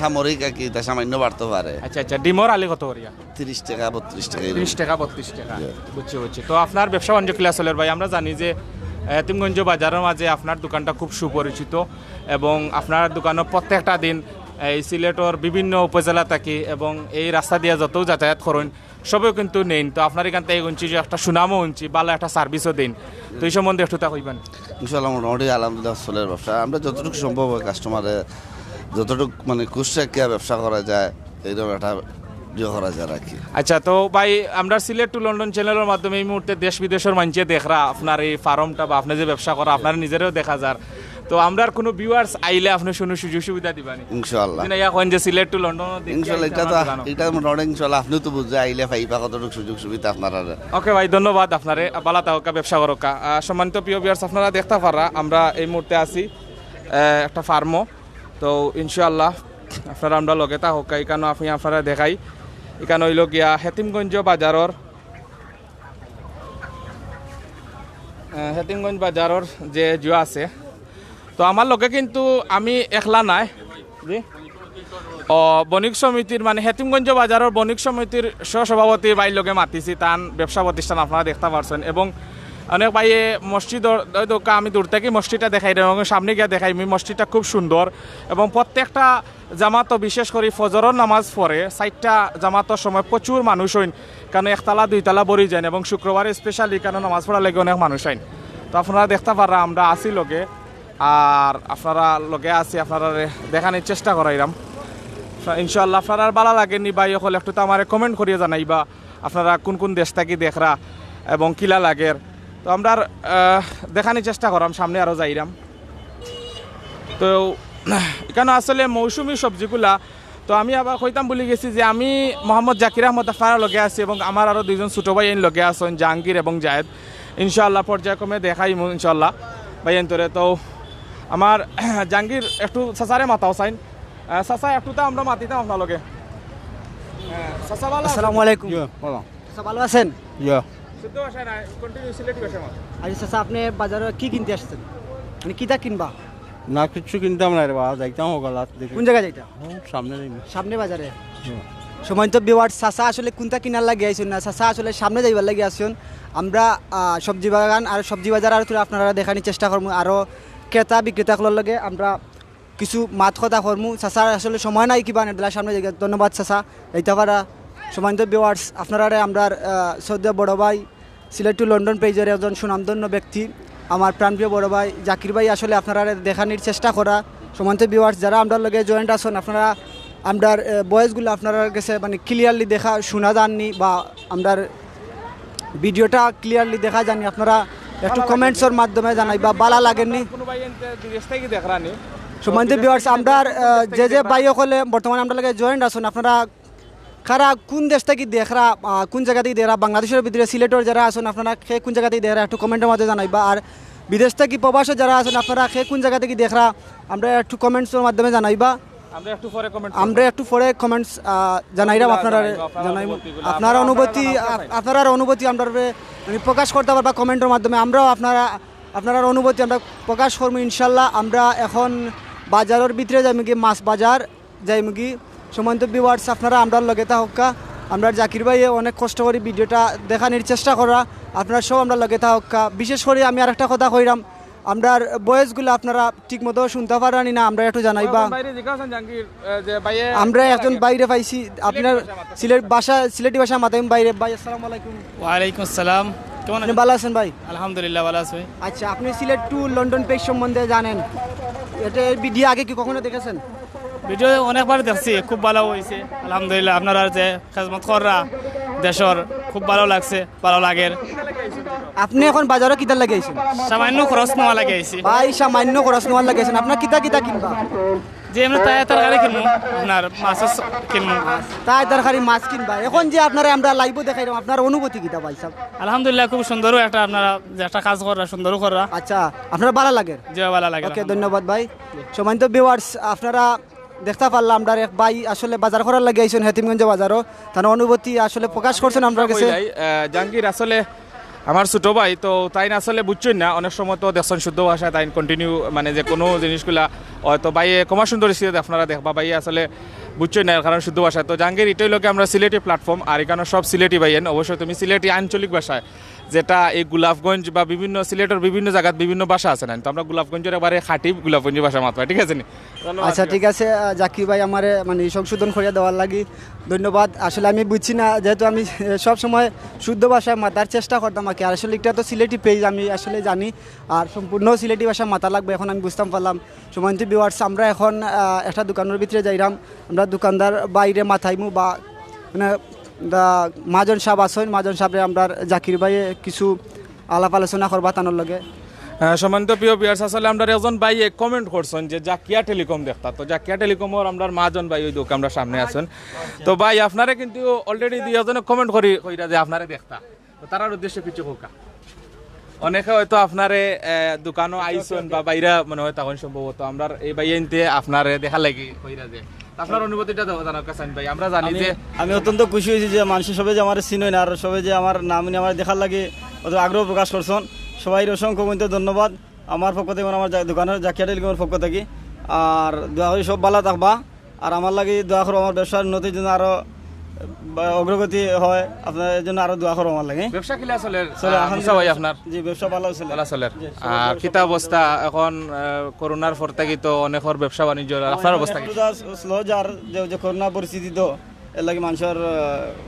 সামরিক আর কি তা সামান্য বাড়তে পারে। আচ্ছা আচ্ছা, ডিমর আলি কত করিয়া? 30 টাকা 32 টাকা। 30 টাকা 32 টাকা, বুঝছি। তো আপনার ব্যবসা বাণিজ্য কিলা চলের ভাই? আমরা জানি যে হেতিমগঞ্জ বাজারের মাঝে আপনার দোকানটা খুব সুপরিচিত এবং আপনার দোকানে প্রত্যেকটা দিন এই সিলেটর বিভিন্ন উপজেলা থাকি এবং এই রাস্তা দিয়ে যত যাতায়াত করেন সবেও কিন্তু নেন। তো আপনার এখান থেকে উঞ্চি যে একটা সুনামও উঞ্চি, ভালো একটা সার্ভিসও দিন। তো এই সম্বন্ধে একটু তা কইবেন। ইনশাআল্লাহ মোটামুটি আলহামদুলিল্লাহ চলের ব্যবসা। আমরা যতটুকু সম্ভব হয় কাস্টমারে যতটুকু মানে খুশি ব্যবসা করা যায় এইরকম একটা করা যায় আর কি। আচ্ছা, তো ভাই আমরা সিলেট টু লন্ডন চ্যানেলের মাধ্যমে এই মুহূর্তে দেশ বিদেশের মানুষে দেখরা আপনার এই ফার্মটা বা আপনি যে ব্যবসা করা আপনার নিজেরও দেখা যায়। তো আমরা কোনো ভিউয়ার্স আইলে আপনি শুনে সুযোগ সুবিধা দিবেন ইনশাআল্লাহ। যে সিলেট টু লন্ডন ইনশাআল্লাহ এটা মোটামুটি ইনশাআল্লাহ আপনি তো বুঝে আইলে পাইবা কতটুকু সুযোগ সুবিধা আপনারা। ওকে ভাই, ধন্যবাদ আপনারে। বালা তাহকা ব্যবসা করকা। সম্মানিত প্রিয় ভিউয়ার্স, আপনারা দেখতে পারা আমরা এই মুহূর্তে আছি একটা ফার্মও। তো ইনশাআল্লাহ আপনারা আমরা লগে তাহকা এখানে আপনি আপনারা দেখাই। এখানে হইল গিয়া হেতিমগঞ্জ বাজারর যে জুয়া আছে। তো আমার লগে কিন্তু আমি একলা নাই, বণিক সমিতির মানে হেতিমগঞ্জ বাজারের বণিক সমিতির সহসভাপতি ভাই লগে মাতিছি। তান ব্যবসা প্রতিষ্ঠান আপনারা দেখতে পারছেন এবং অনেক ভাইয়ে মসজিদ আমি দূর থেকে মসজিদটা দেখাই দেব এবং সামনে গিয়ে দেখাই। মসজিদটা খুব সুন্দর এবং প্রত্যেকটা জামাতও বিশেষ করে ফজরের নামাজ পড়ে 4টা জামাতের সময় প্রচুর মানুষ হইন, কারণ একতলা 2তলা ভরি যান এবং শুক্রবারে স্পেশালি কারণ নামাজ পড়া লেগে অনেক মানুষ হইন। তো আপনারা দেখতে পারা আমরা আসি লগে, আর আপনারা লগে আছি, আপনারা দেখানোর চেষ্টা করাইলাম। ইনশাআল্লাহ আপনারা ভালো লাগেনি ভাই হলে একটু তো আমার কমেন্ট করিয়ে জানাইবা আপনারা কোন কোন দেশ থাকি দেখরা এবং কিলা লাগের। তো আমরা দেখানোর চেষ্টা করাম, সামনে আরও যাইরাম। তো এখানে আসলে মৌসুমি সবজিগুলা তো আমি আবার কইতাম বলে গেছি যে আমি মোহাম্মদ জাকির আহমদ আফারার লগে আছি এবং আমার আরও 2জন ছোটো ভাই এন লগে আছেন, জাহাঙ্গীর এবং জায়েদ। ইনশাআল্লাহ পর্যায়ক্রমে দেখাই ইনশাআল্লাহ ভাই এনতরে। তো আমার জাহাঙ্গীর একটু চাচারে মাতাও চাইন, চাচা একটু তো আমরা মাতিতাম আপনার লগে। আসসালামু আলাইকুম। ভালো আছেন? আচ্ছা চাচা, আপনি বাজারে কি কিনতে আসছেন? মানে কিতা কিনবা? না কিছু কিনতাম না রে বাবা, যাইতাম ওগালাত। কোন জায়গায় যাইতা? সামনে বাজারে। সময় তো বিওয়ার্ড চাচা আসলে কোনটা কিনার লাগে আইসুন না, চাচা আসলে সামনে যাইবার লাগে আসুন। আমরা সবজি বাগান আর সবজি বাজার আর আপনারা দেখানোর চেষ্টা করবো, আরও ক্রেতা বিক্রেতাগুলোর লাগে আমরা কিছু মাত কথা করবো। চাচার আসলে সময় নাই কিবা নেদলা সামনে জায়গা। ধন্যবাদ চাচা। এইটা পারা সময় তো বিওয়ার্ডস আপনারা আমরা সৌদি বড় ভাই সিলেট টু লন্ডন পেজের একজন সুনামধন্য ব্যক্তি আমার প্রাণপ্রিয় বড় ভাই জাকির ভাই আসলে আপনারা দেখানোর চেষ্টা করা। সমান্ত ভিউয়ার্স যারা আমরা লগে জয়েন্ট আছেন, আপনারা আমরা ভয়েসগুলো আপনারা কাছে মানে ক্লিয়ারলি দেখা শোনা যাননি বা আমরা ভিডিওটা ক্লিয়ারলি দেখা যাননি, আপনারা একটু কমেন্টসের মাধ্যমে জানাই বা ভালো লাগেননি। সমান্ত ভিউয়ার্স আমরা যে ভাই সকলে বর্তমানে আমরা লগে জয়েন্ট আছেন, আপনারা কারা কোন দেশ থেকে দেখরা, কোন জায়গা থেকে দেখরা, বাংলাদেশের ভিতরে সিলেটের যারা আছেন আপনারা সে কোন জায়গা থেকে দেখরা একটু কমেন্টের মাধ্যমে জানাইবা। আর বিদেশ থেকে প্রবাসে যারা আছেন আপনারা সে কোন জায়গা থেকে দেখরা আমরা একটু কমেন্টসের মাধ্যমে জানাইবা। আমরা একটু পরে কমেন্টস জানাইলাম আপনারা জানাইব আপনার অনুভূতি আমরা প্রকাশ করতে পারবা কমেন্টের মাধ্যমে। আমরাও আপনার অনুভূতি আমরা প্রকাশ করবো ইনশাল্লাহ। আমরা এখন বাজারের ভিতরে যাইমুগি, মাছ বাজার যাইমুগি। সমান্ত ভিউয়ার্স আপনারা আমরা লগে থাকা, আমরা জাকির ভাই অনেক কষ্ট করে ভিডিওটা দেখানোর চেষ্টা করা, আপনারা সব আমরা লগে থাকা। বিশেষ করে আমি আর একটা কথা কইরাম, আমরার বয়েসগুলো আপনারা ঠিক মতো শুনতে পারেনি না, আমরা একটু জানাই বা বাইরে জিজ্ঞাসা জাহাঙ্গীর যে ভাইয়ে আমরা একজন বাইরে পাইছি আপনার সিলেটি ভাষা মাতাইম বাইরে। ভাই আসসালামু আলাইকুম। ওয়ালাইকুম আসসালাম, কেমন আপনি ভালো আছেন ভাই? আলহামদুলিল্লাহ ভালো আছি। আচ্ছা, আপনি সিলেট টু লন্ডন পেজ সম্বন্ধে জানেন, এটা ভিডিও আগে কি কখনো দেখেছেন? ভিডিও অনেকবার দেখছি, খুব ভালো হয়েছে আলহামদুলিল্লাহ। আপনারা যে খেজমত কররা দেশর খুব ভালো লাগছে, ভালো লাগের। আপনি এখন বাজারে কিতা লাগাইছেন? সামান্য খরচ নেওয়া লাগে আইছি, ভাই সামান্য খরচ নেওয়ার লাগাইছেন, আপনার কিতা কিতা কিনবা? যে এমনি তাই তরকারি কিনবো, আপনার মাছ কিনবো। তাই তরকারি মাছ কিনবা। এখন যে আপনারা আমরা লাইভ দেখাইলাম, আপনার অনুভূতি কিতা ভাই সাহেব? আলহামদুলিল্লাহ খুব সুন্দরও একটা আপনারা যে একটা কাজ করা, সুন্দরও করা, আচ্ছা, আপনার ভালো লাগে? যে ভালো লাগে। ওকে, ধন্যবাদ ভাই। সম্মানিত ভিউয়ার্স, আপনারা দেখতে পারলাম আমরা এক ভাই আসলে বাজার করার লাগে আইছেন হেতিমগঞ্জ বাজারও, তার অনুভূতি আসলে প্রকাশ করছেন আমরা কাছে। জাহাঙ্গীর আসলে আমার ছোট ভাই, তো তাই না আসলে বুঝছেন না, অনেক সময় তো দেখছেন শুদ্ধ ভাষায় তাই কন্টিনিউ মানে যে কোনো জিনিসগুলা হয়তো বাইয়ে কমা সুন্দর স্থিতিতে আপনারা দেখবা, বাইয়ে আসলে বুঝছেন না কারণ শুদ্ধ ভাষায়। তো জাহাঙ্গীর এটাই লোকে আমরা সিলেটি প্ল্যাটফর্ম, আর এখানে সব সিলেটি বাইয়েন। অবশ্যই তুমি সিলেটি আঞ্চলিক ভাষায়, যেটা এই গোলাপগঞ্জ বা বিভিন্ন সিলেটের বিভিন্ন জায়গায় বিভিন্ন ভাষা আছে না, তো আমরা গোলাপগঞ্জের এবারে খাঁটি গোলাপগঞ্জি ভাষা মাত্র, ঠিক আছে নি? আচ্ছা ঠিক আছে, জাকির ভাই আমার মানে সংশোধন করিয়া দেওয়ার লাগি ধন্যবাদ। আসলে আমি বুঝছি না, যেহেতু আমি সব সময় শুদ্ধ ভাষায় মাতার চেষ্টা করতাম আর কি, আর আসলে এটা তো সিলেটি পেজ আমি আসলে জানি, আর সম্পূর্ণ সিলেটি ভাষা মাথা লাগবে এখন আমি বুঝতাম পারলাম। সময়ন্তী ভিউয়ার্স, আমরা এখন একটা দোকানের ভিতরে যাইলাম, আমরা দোকানদার বাইরে মাথাইমু বা মানে মাজন সাহেব আসেন, মাজন সাহেবরে আমরা জাকির ভাইয়ে কিছু আলাপ আলোচনা করবা তানোর লগে। সম্মানিত প্রিয় ভিউয়ার্স, আসলে আমরা একজন ভাই কমেন্ট করছেন যে জাকিয়া টেলিকম দেখতা, তো জাকিয়া টেলিকমর আমরা মাজন ভাই ওই দোকান আমরা সামনে আছেন। তো ভাই আপনারে কিন্তু অলরেডি দুইজনে কমেন্ট কইরা যে আপনারে দেখতা, তো তারার উদ্দেশ্যে কিছু হোকা। অনেকে হয়তো আপনারে দোকানও আইসন বা বাইরা মনে হয় তখন সম্ভবত আমরা এই ভাইয়েনতে আপনারে দেখা লাগি কইরা যে আপনার অনুভূতিটা জানার কাছে ভাই। আমরা জানি যে আমি অত্যন্ত খুশি হয়েছি যে মানুষ সবাই যে আমার চিনই না, আর সবাই যে আমার নাম নিয়ে আমার দেখার লাগে অত আগ্রহ প্রকাশ করছেন, সবাই অসংখ্য কিন্তু ধন্যবাদ আমার পক্ষ থেকে, আমার দোকানের জাকিয়া টেলিকমের পক্ষ থেকে। আর দোয়া করি সব ভালো থাকবা, আর আমার লাগে দোয়া করো আমার ব্যবসার উন্নতির জন্য আরো অগ্রগতি হয়, আপনার জন্য আরো দোয়া করো আমার লাগে। ব্যবসা কিলা চলে ভাই আপনার? জি ব্যবসা ভালো চলে। আর কিতা অবস্থা এখন করোনার পর থেকে তো অনেকের ব্যবসা বাণিজ্য, আপনার অবস্থা কি? স্লো যার যে করোনা পরিস্থিতি, তো এর লাগে মানুষের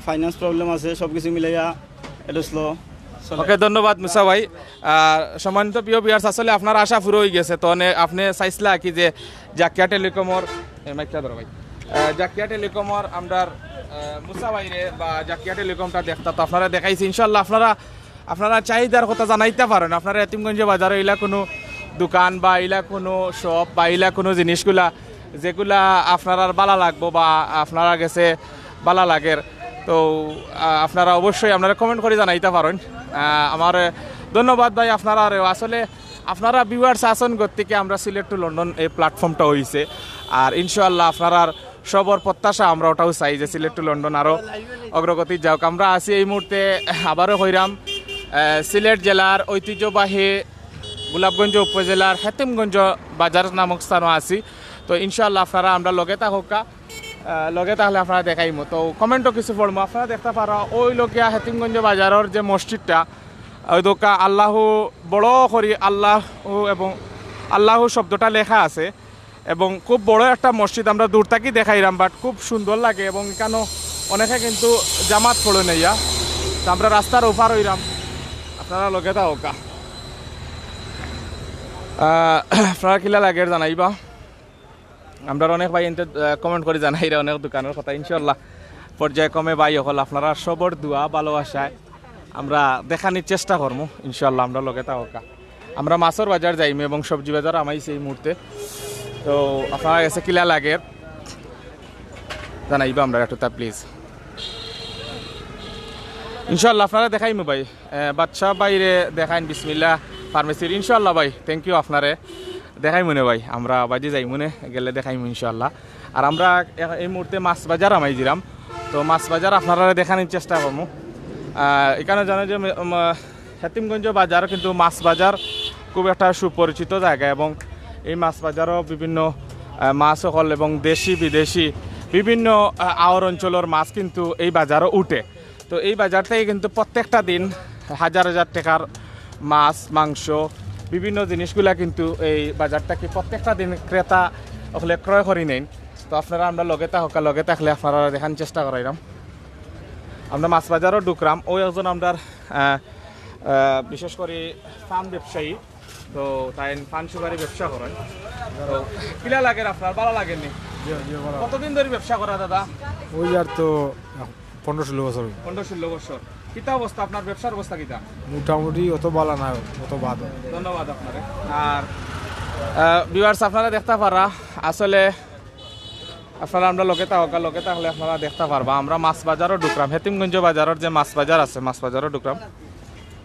ফাইন্যান্স প্রবলেম আছে, সব কিছু মিলাইয়া এটা স্লো। ওকে, ধন্যবাদ মুসা ভাই। সম্মানিত প্রিয় ভিউয়ার্স, আসলে আপনার আশা পুরো হয়ে গেছে, তো আপনি চাইছিলা কি যে জাকিয়া টেলিকমর ভাই জাকিয়া টেলিকমর আমরা মুসা ভাইরে বা জাকিয়া টেলিকমটা দেখতা, তো আপনারা দেখাইছি ইনশাল্লাহ আপনারা চাহিদার কথা জানাইতে পারেন। আপনারা হেতিমগঞ্জ বাজারে ইলা কোনো দোকান বা ইলা কোনো শপ বা ইলা কোনো জিনিসগুলা যেগুলা আপনারা ভালো লাগবো বা আপনারা গেছে ভালো লাগের, তো আপনারা অবশ্যই আপনারা কমেন্ট করে জানাইতে পারেন। আমার ধন্যবাদ ভাই আপনারা। আসলে আপনারা ভিউয়ার্স আসন থেকে আমরা সিলেট টু লন্ডন এই প্ল্যাটফর্মটা হয়েছে, আর ইনশাআল্লাহ আপনারা সবর প্রত্যাশা আমরা ওটাও চাই যে সিলেট টু লন্ডন আরও অগ্রগতি যাওক। আমরা আছি এই মুহূর্তে আবারও হইরাম সিলেট জেলার ঐতিহ্যবাহী গোলাপগঞ্জ উপজেলার হেতিমগঞ্জ বাজার নামক স্থানও আছি, তো ইনশাআল্লাহ আপনারা আমরা লগে থাকা লগে তাহলে আপনারা দেখাইমো। তো কমেন্টও কিছু পড়বো, আপনারা দেখতে পারো ওই লোকিয়া হেতিমগঞ্জ বাজারের যে মসজিদটা, ওই দোকা আল্লাহ বড় করি আল্লাহ এবং আল্লাহ শব্দটা লেখা আছে, এবং খুব বড় একটা মসজিদ, আমরা দূর থেকেই দেখাইলাম, বাট খুব সুন্দর লাগে, এবং এখানেও অনেকে কিন্তু জামাত পড়ে নেইয়া, তো আমরা রাস্তার ওপার হইলাম, আপনারা লগে থাকা আপনারা কিলা লাগে জানাইবা। আমরা অনেক ভাই এনতে কমেন্ট করে জানাই অনেক দোকানের কথা, ইনশাল্লাহ পর্যায়ক্রমে ভাই হল আপনারা সবর দোয়া ভালোবাসায় আমরা দেখানির চেষ্টা করবো ইনশাল্লাহ। আমরা লগে থাকা আমরা মাছের বাজার যাইমু এবং সবজি বাজার আমাইছি এই মুহূর্তে, তো আপনারা কাছে কিলা লাগে জানাইবা আমরা একটু তা প্লিজ ইনশাল্লাহ। আপনারা দেখাইমু ভাই বাচ্চা বাইরে দেখাইন বিসমিল্লাহ ফার্মেসির, ইনশাল্লাহ ভাই থ্যাংক ইউ আপনারে দেখাই মনে ভাই, আমরা বাজে যাই মনে গেলে দেখাইমু ইনশাল্লাহ। আর আমরা এই মুহূর্তে মাছ বাজার আমাই দিলাম, তো মাছ বাজার আপনারা দেখানোর চেষ্টা করবো। এখানে জানো যে হেতিমগঞ্জ বাজার কিন্তু মাছ বাজার খুব একটা সুপরিচিত জায়গা, এবং এই মাছ বাজারও বিভিন্ন মাছ সকল এবং দেশি বিদেশি বিভিন্ন আওয়ার অঞ্চলের মাছ কিন্তু এই বাজারও উঠে। তো এই বাজার থেকে কিন্তু প্রত্যেকটা দিন হাজার হাজার টাকার মাছ মাংস বিভিন্ন জিনিসগুলা কিন্তু এই বাজারটাকে প্রত্যেকটা দিন ক্রেতা ওখানে ক্রয় করি নেন। তো আপনারা আমরা লগে থাকলে আপনারা দেখার চেষ্টা করাইলাম। আমরা মাছ বাজারও ঢুকলাম, ওই একজন আমরা বিশেষ করে পান ব্যবসায়ী, তো তাই পান সুপারি ব্যবসা করেন। তো কিলা লাগে আপনার, ভালো লাগেনি? কতদিন ধরে ব্যবসা করা দাদা? ওই আর তো 15-16 বছর। 15-16 বছর। কিতা অবস্থা আপনার ব্যবসার অবস্থা কিতা? মোটামুটি অত ভালো না, অত বাদ। ধন্যবাদ আপনারে। আর ভিউয়ার্স আপনারা দেখতে পারা, আসলে আপনারা আমরা লগে থাকলে আপনারা দেখতে পারবা। আমরা মাছ বাজারও ঢুকলাম, হেতিমগঞ্জ বাজারের যে মাছ বাজার আছে, মাছ বাজারও ঢুকলাম।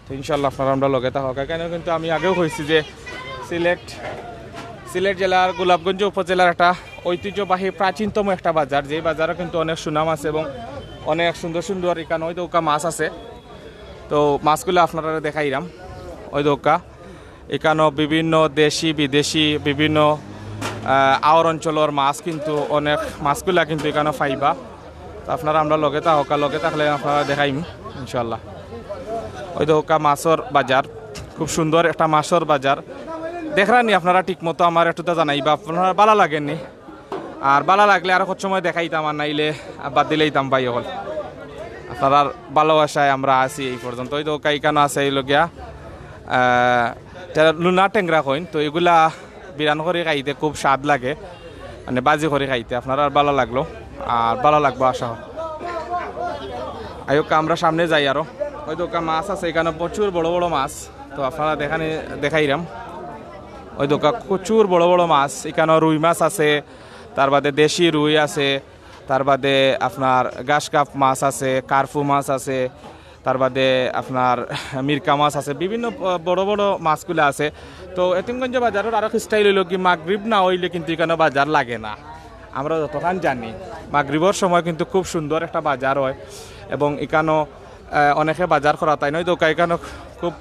তো ইনশাল্লাহ আপনারা আমরা লগে থাকা, কেন কিন্তু আমি আগেও কইছি যে সিলেট জেলার গোলাপগঞ্জ উপজেলার একটা ঐতিহ্যবাহী প্রাচীনতম একটা বাজার, যেই বাজারও কিন্তু অনেক সুনাম আছে এবং অনেক সুন্দর সুন্দর এখানে ওই দৌকা মাছ আছে। তো মাছগুলো আপনারা দেখাইলাম। ওই দৌকা এখানেও বিভিন্ন দেশি বিদেশি বিভিন্ন আওর অঞ্চলের মাছ, কিন্তু অনেক মাছগুলা কিন্তু এখানে পাইবা। তো আপনারা আমরা লগে থাকলে আপনারা দেখাইম ইনশাল্লাহ। ওই দৌকা মাছের বাজার, খুব সুন্দর একটা মাছের বাজার। দেখরানি আপনারা ঠিক মতো আমার একটু জানাইবা, আপনারা ভালো লাগেননি? আর ভালো লাগলে আর কত সময় দেখাইতাম, আর নাইলে বাদ দিলেইতাম ভাই হল। আপনারা ভালোবাসায় আমরা আছি এই পর্যন্ত। ওই দৌকা এখানে আছে এইলগিয়া লুনা টেংরা কইন। তো এগুলা বিরান করে খাইতে খুব স্বাদ লাগে, মানে বাজি করে খাইতে। আপনারা আর ভালো লাগলো, আর ভালো লাগবো আশা হয়। আয়োকা আমরা সামনে যাই আরো। ওই দোকান মাছ আছে এখানে প্রচুর বড় বড় মাছ। তো আপনারা দেখাইলাম ওই দোকান প্রচুর বড় বড় মাছ। এখানে রুই মাছ আছে, তার বাদে দেশি রুই আছে, তার বাদে আপনার গাছ কাপ মাছ আছে, কার্ফু মাছ আছে, তার বাদে আপনার মির্কা মাছ আছে, বিভিন্ন বড় বড় মাছগুলো আছে। তো হেতিমগঞ্জ বাজারের আরো স্টাইল হইল কি, মাগরিব না হইলে কিন্তু এখানে বাজার লাগে না। আমরা যতক্ষণ জানি মাগরিবর সময় কিন্তু খুব সুন্দর একটা বাজার হয়, এবং এখানেও অনেকে বাজার করা তাই নয়। দোকান এখানে খুব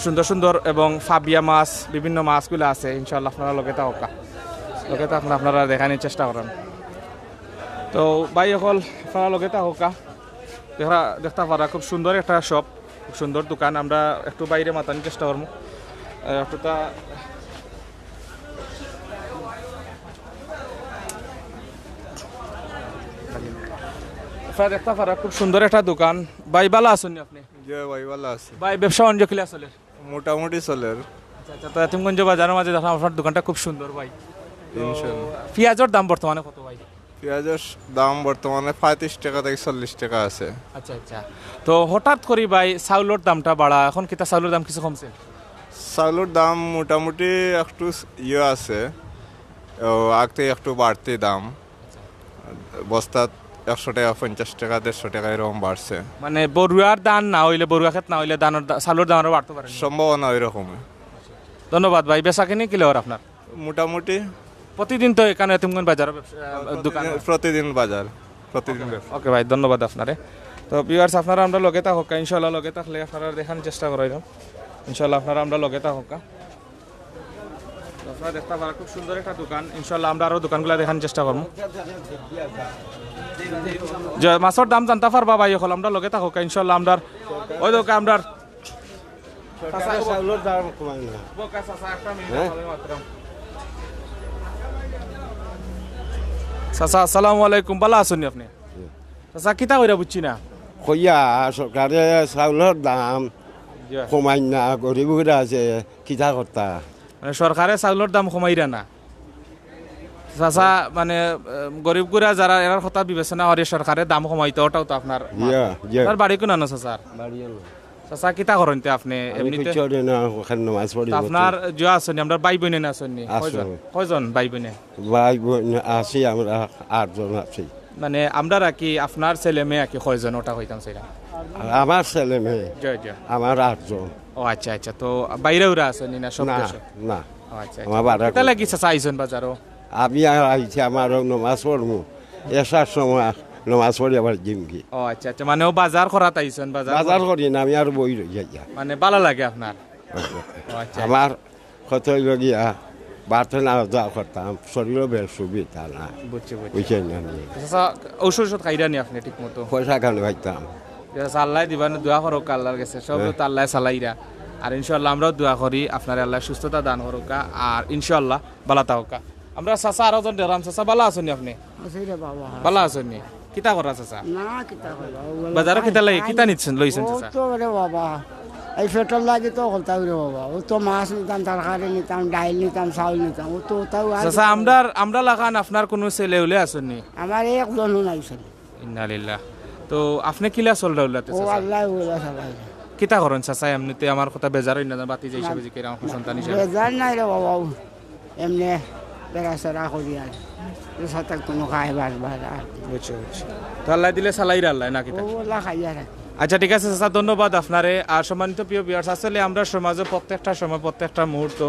সুন্দর সুন্দর এবং ফাবিয়া মাছ বিভিন্ন মাছগুলো আছে। ইনশাল্লাহ আপনারা লগে থাকুন, আপনারা দেখানোর চেষ্টা করেন। তো ভাই সকল আপনারা লগে থাকা দেখতে পারা, খুব সুন্দর একটা শপ, খুব সুন্দর দোকান। আমরা একটু বাইরে মাতানোর চেষ্টা করবো। একটুটা দেখতে পারা, খুব সুন্দর একটা দোকান। ভাই ভালো আছেন আপনি? ভাই ভালো আছে ভাই, ব্যবসা বাণিজ্য কিলা চলে? মোটামুটি চলে। আচ্ছা, তো হেতিমগঞ্জ বাজারের মাঝে দেখলাম আপনার দোকানটা খুব সুন্দর ভাই। ইনশাল্লাহ। পেঁয়াজের দাম বর্তমানে কত ভাই? পেঁয়াজের দাম বর্তমানে 35 টাকা থেকে 40 টাকা আছে। আচ্ছা, তো হঠাৎ করে ভাই চাউলের দামটা বাড়া, এখন কিতা চাউলের দাম কিছু কমছে? চাউলের দাম মোটামুটি একটু আছে, আগে একটু বাড়তি দাম। বস্তা 100 টাকা 50 টাকা 150 টাকা এরকম বাড়ছে। মানে বড়ুয়ার দান না হইলে, বড়ুয়া ক্ষেত না হইলে চাউলের দাম আরো বাড়তে পারে? সম্ভাবনা ওই রকম। ধন্যবাদ ভাই। বেচা কিনি কিলো আপনার? মোটামুটি প্রতিদিন তো এখানে হেতিমগঞ্জ বাজারের দোকান? প্রতিদিন বাজার, প্রতিদিন। ওকে ভাই, ধন্যবাদ আপনারে। তো ভিউয়ার্স আপনারা আমরা লগে থাকুক, ইনশাল্লাহ লগে থাকলে আপনারা দেখানোর চেষ্টা করাইলাম। ইনশাল্লাহ আপনারা আমরা লগে থাকুক। আপনারা দেখতে পারা, খুব সুন্দর একটা দোকান। ইনশাল্লাহ আমরা আরো দোকানগুলো দেখানোর চেষ্টা করবো। যে মাছের দাম জানতে পারবা ভাই হল, আমরা লগে থাকুক ইনশাল্লাহ। আমরা ওই দোকান আমরা চাচা আসসালামু আলাইকুম, ভালো আছেন আপনি? চাচা কিতা কইরা বুঝছি না কইয়া সরকারে চাউলের দাম কমাই না, গরিব আছে কিতা কর্তা। মানে সরকারে চাউলের দাম কমাইরা না চাচা, মানে গরিব গুড়া যারা এর কথা বিবেচনা করে সরকারের দাম কমাইতে, ওটাও তো আপনার বাড়ি কোন আনো চাচার? চাচা কিতা করেন আপনি? এমনিতে আপনার জুয়া আছেন, আমরা ভাই বোনে না আছেন? কয়জন ভাই বোনে? ভাই বোন আছি আমরা 8 জন আছি। মানে আমরা কি আপনার ছেলে মেয়ে কি কয়জন, ওটা হইতাম সেটা? আমার ছেলে মেয়ে আমার 8 জন। ও আচ্ছা, তো বাইরে ওরা আছেন না সব? না, আচ্ছা, আমার বাড়া এটা লাগি চাচা আইছেন বাজারও? আমি আইছি, আমার নমাজ পড়বো, এসার সময় নমাজ পড়ি আবার জিমকি। ও আচ্ছা, মানে ও বাজার করাতে আইছেন? বাজার করি না, আমি আর বই রই যাই। মানে ভালো লাগে আপনার? আমার কত গিয়া বাড়তে না যাওয়া করতাম, শরীরও বেশ সুবিধা না। বুঝছেন না? ঔষধ খাইরা নি আপনি ঠিক মতো? পয়সা কেন খাইতাম? আল্লাহ দিবান দোয়া করো, আল্লাহর কাছে সব তো আল্লাহ চালাইরা। আর ইনশাল্লাহ আমরাও দোয়া করি আপনার আল্লাহ সুস্থতা দান করুকা আর ইনশাল্লাহ বালা থাকুকা। আমরা চাচা আরো জন ডেরাম চাচা বালা আছেন আপনি? বালা আছেন নি? কিতা করা চাচা? বাজারও কিতা লাগে কিতা নিচ্ছেন লইছেন চাচা? বাবা এই পেট্রোল লাগে তো হলতা বাবা, ও তো মাছ নিতাম, তরকারি নিতাম, ডাইল নিতাম, চাউল নিতাম, ও তো তাও চাচা আমরা লাগান আপনার কোনো ছেলে উলে আছেন নি? আমার একজন নাইছেন। ইন্নালিল্লাহ। তো আপনি কিলা চল রাউলাতে ও চাচা? আল্লাহ ওলা সবাই কিতা করেন চাচা? এমনিতে আমার কথা বেজার হই না বাতি যে হিসাবে জিকির আমার সন্তান হিসাবে। বেজার নাই রে বাবা, এমনি বেড়াচড়া করি আর সাথে কোনো খাই বাস বাস আর বুঝছি বুঝছি। তো আল্লাহ দিলে সালাইরা আল্লাহ না কিতা? ও ওলা খাইয়া রাখি। আচ্ছা ঠিক আছে চাচা, ধন্যবাদ আপনারে। আর সম্মানিত প্রিয় ভিউয়ার্স, আসলে আমরা সমাজে প্রত্যেকটা সময় প্রত্যেকটা মুহূর্ত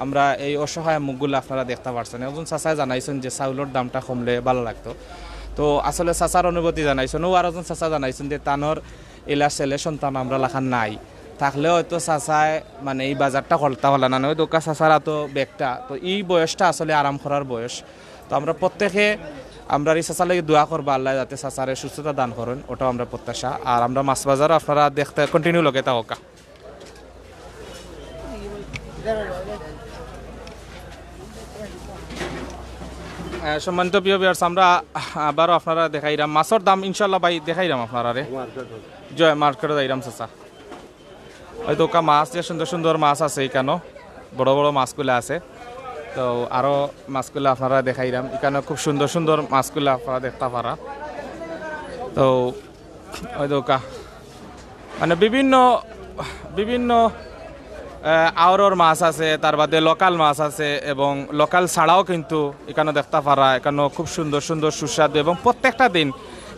আমরা এই অসহায় মুখগুলো আপনারা দেখতে পারছেন। একজন চাচা জানাইছেন যে চাউলের দামটা কমলে ভালো লাগতো, তো আসলে চাচার অনুভূতি জানাইছেন। ও আর একজন চাচা জানাইছেন যে তানোর এলা ছেলে সন্তান আমরা লেখা নাই থাকলে হয়তো চাচায় মানে এই বাজারটা করতে পারল না, নয় দোকা চাচারা তো ব্যাগটা তো এই বয়সটা আসলে আরাম করার বয়স। তো আমরা প্রত্যেকে আমরা এই চাচা লাগে দোয়া করবো আল্লাহ যাতে চাচারে সুস্থতা দান করেন, ওটাও আমরা প্রত্যাশা। আর আমরা মাছ বাজারও আপনারা দেখতে কন্টিনিউ লগে থাকা। সম্মানিত প্রিয় ভিউয়ার্স, আমরা আবারও আপনারা দেখাইলাম মাছের দাম ইনশাল্লাহ ভাই দেখাইলাম আপনারা রে জয় মার্কেটে যাইলাম চাচা। হয়তো ওকা মাছ যে সুন্দর সুন্দর মাছ আছে এখানে, বড় বড় মাছগুলো আছে। তো আরও মাছগুলো আপনারা দেখাইলাম, এখানে খুব সুন্দর সুন্দর মাছগুলো আপনারা দেখতে পারা। তো হয়তো ওকা মানে বিভিন্ন বিভিন্ন আওরর মাছ আছে, তার বাদে লোকাল মাছ আছে এবং লোকাল ছাড়াও কিন্তু এখানে দেখতে পারা। এখানে খুব সুন্দর সুন্দর সুস্বাদু এবং প্রত্যেকটা দিন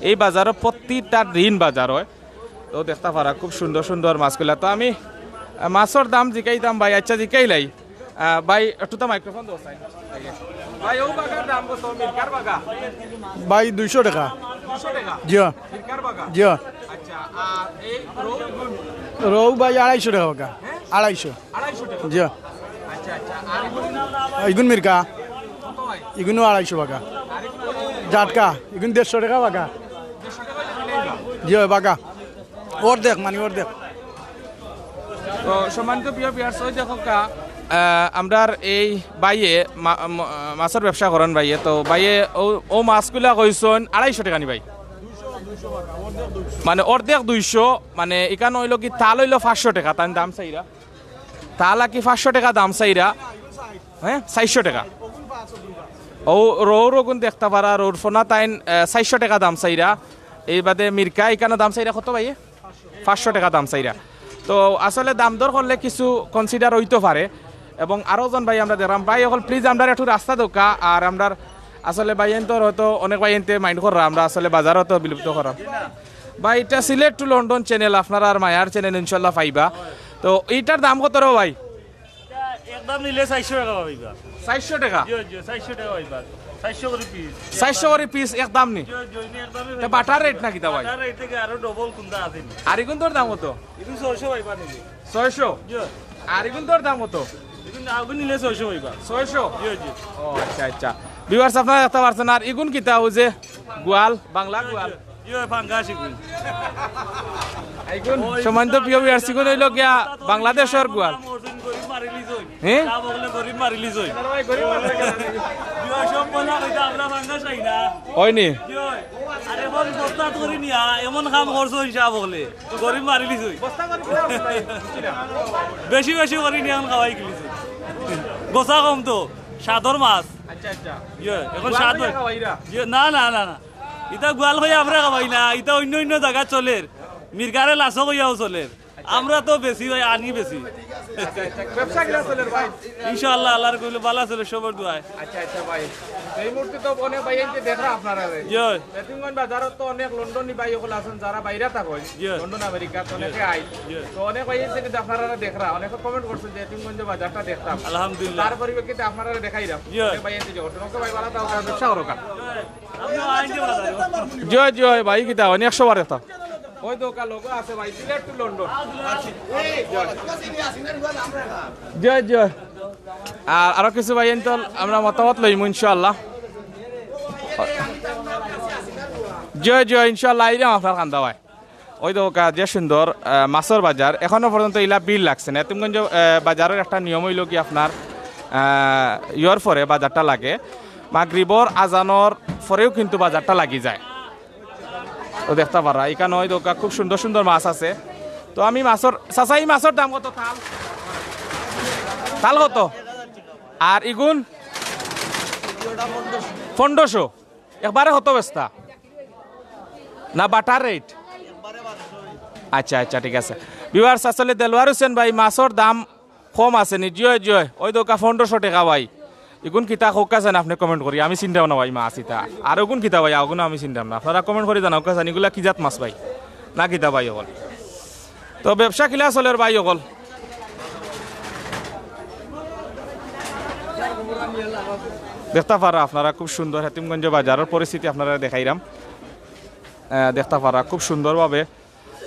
এই বাজারও প্রতিটা দিন বাজার হয়, তো দেখতে পারা খুব সুন্দর সুন্দর মাছগুলা। তো আমি মাছের দাম জিকাইতাম ভাই। আচ্ছা জিকাইলাই ভাই, একটু তো মাইক্রোফোন দাও ভাই। ও বাগার দাম কত? মিরকার বাগা ভাই 200 টাকা। 200 টাকা জি মিরকার বাগা। জি। আচ্ছা, আর এই রৌ ভাই 250 টাকা বাগা। 250 টাকা। জি। আচ্ছা আচ্ছা, আর ইগুন মিরকা কত ভাই? ইগুনও 250 বাগা। জাটকা ইগুন 150 টাকা বাগা। 150 টাকা মিলাইবা? জি বাগা অর্ধেক মানে অর্ধেক। তো সম্মানিত প্রিয় ভিউয়ার্স, ওই দেখো আমরার এই বাইয়ে মাছের ব্যবসা করেন বাইয়ে। তো বাইয়ে ও মাছগুলা কইছেন 250 টাকা নি ভাই, মানে অর্ধেক 200। মানে এখানে হইল কি তাল হইল 500 টাকা তার দাম চাইরা, তাল কি 500 টাকা দাম চাইরা, হ্যাঁ 400 টাকা। ও রৌর গুণ দেখতে পারা, রৌর ফোনা তাইন 400 টাকা দাম চাইরা। এই বাদে মির্কা এখানে দাম চাইরা কত ভাইয়ে? 500 টাকা দাম চাইরা। তো আসলে দাম দর করলে কিছু কনসিডার হইতে পারে। এবং আরও জন ভাই আমরা দেখলাম ভাই এখন প্লিজ আমরা একটু রাস্তা দোকা। আর আমরা আসলে বাইয়েন্তর হয়তো অনেক বাইয়েন্তে মাইন্ড করা, আমরা আসলে বাজারও তো বিলুপ্ত করা ভাই। এটা সিলেট টু লন্ডন চ্যানেল, আপনারা আর মায়ার চ্যানেল ইনশাল্লাহ পাইবা। তো এইটার দাম কত রে ভাই? একদম নিলে 400 টাকা পাইবা। 400 টাকা? জি জি 400 টাকা পাইবা। 400 করে পিস। 400 করে পিস একদম নি? একদমই বাটার রেট নাকি তা ভাই? বাটার রেট থেকে আরো ডবল কোনটা আছে নি? আর এগুন তোর দাম কত? ইদু 600 পাইবা নি? 600? জি। আর এগুন তোর দাম কত? ইদু আগুন নিলে 600 পাইবা। 600? জি জি। ও আচ্ছা আচ্ছা, ভিউয়ার্স আপনারা দেখতে পারছেন। আর এগুন কিতা ও যে গোয়াল, বাংলা গোয়াল জি পাঙ্গাস ইগুন। এগুন সম্মানিত প্রিয় ভিউয়ার্স, এগুন হইল গিয়া বাংলাদেশের গোয়াল। গরিব মারিলি জই। হ্যাঁ তা বগলে গরিব মারিলি জই। জি সব বলা কইতা আমরা পাঙ্গাস খাই না। হয়নি? জি। আরে বল বস্তা করি নিয়া এমন কাম করছো হিসাব বগলে গরিব মারিলি জই। বস্তা করে কিনা বেশি বেশি করি নিয়া খাওয়াই গলিছে। গোসা কম তো সাদর মাছ। আচ্ছা আচ্ছা, ইয়ে এখন স্বাদ না না না না, ইটা গোয়াল হয়ে আমরা খাবাই না, ইটা অন্য অন্য জায়গা চলে। মিরকারে লাশও কইয়াও চলে, আমরা তো বেশি ভাই আনি বেশি। ব্যবসা কিনা চলে ভাই? ইনশাআল্লাহ আল্লাহর কইলে ভালো চলে সবার দোয়ায়। আচ্ছা আচ্ছা ভাই, এই মুহূর্তে তো অনেক ভাই এনতে দেখা আপনারা রে। ইয়ে হেটিমগঞ্জ বাজারত তো অনেক লন্ডনী ভাই ওগুলো আছেন যারা বাইরে থাকেন, লন্ডন আমেরিকা তো অনেকে আই। তো অনেক ভাই এনতে কিন্তু আপনারা দেখরা, অনেকে কমেন্ট করছেন যে হেটিমগঞ্জ বাজারটা দেখতাম। আলহামদুলিল্লাহ। তার পরিপ্রেক্ষিতে আপনারা দেখাইলাম অনেক ভাই এনতে জগৎ ওকে ভাই ভালো তাও ব্যবসা করো কা। আপনি আইন বাজার জয় জয় ভাই কিতা অনেক সবার কথা ওই তো কা লোগো আছে ভাই সিলেট টু লন্ডন। জয় জয়। আর আরো কিছু ভাই এনতে আমরা মতামত লইমু ইনশাআল্লাহ। জয় জয় ইনশাআল্লাহ আইরাম আপনার কান্দা ভাই। ওই দোকা যে সুন্দর মাছের বাজার এখনো পর্যন্ত ইলা বিল লাগছে না। হেতিমগঞ্জ বাজারের একটা নিয়ম হইল কি আপনার ইয়র পরে বাজারটা লাগে, মাগরিবর আজানোর পরেও কিন্তু বাজারটা লাগি যায়। তো দেখতে পারা এখানে ওই দোকা খুব সুন্দর সুন্দর মাছ আছে। তো আমি মাছের চাচাই মাছের দাম কত? তাল তাল কত? আর ইগুন 1500 একবারে কত বেস্তা না বাটার রেট? আচ্ছা আচ্ছা ঠিক আছে। ভিউয়ার্স আসলে দেলওয়ার হোসেন ভাই মাছের দাম কম আছে নি? জয় জয় ওই দোকা 1500 টাকা ভাই। এগুন কিতা হোকাছেন আপনি কমেন্ট করি, আমি চিন্তাও না ভাই মাছ ইতা। আর ওগুন কিতা ভাই? ওগুন আমি চিন্তাম না, আপনারা কমেন্ট করে জানা হোকাছেন এগুলা কি জাত মাছ ভাই না কিতা ভাই অকল। তো ব্যবসা কিলা চলের ভাই অকল। দেখতে পারা আপনারা খুব সুন্দর হেতিমগঞ্জ বাজারের পরিস্থিতি আপনারা দেখাইলাম। দেখতে পারা খুব সুন্দরভাবে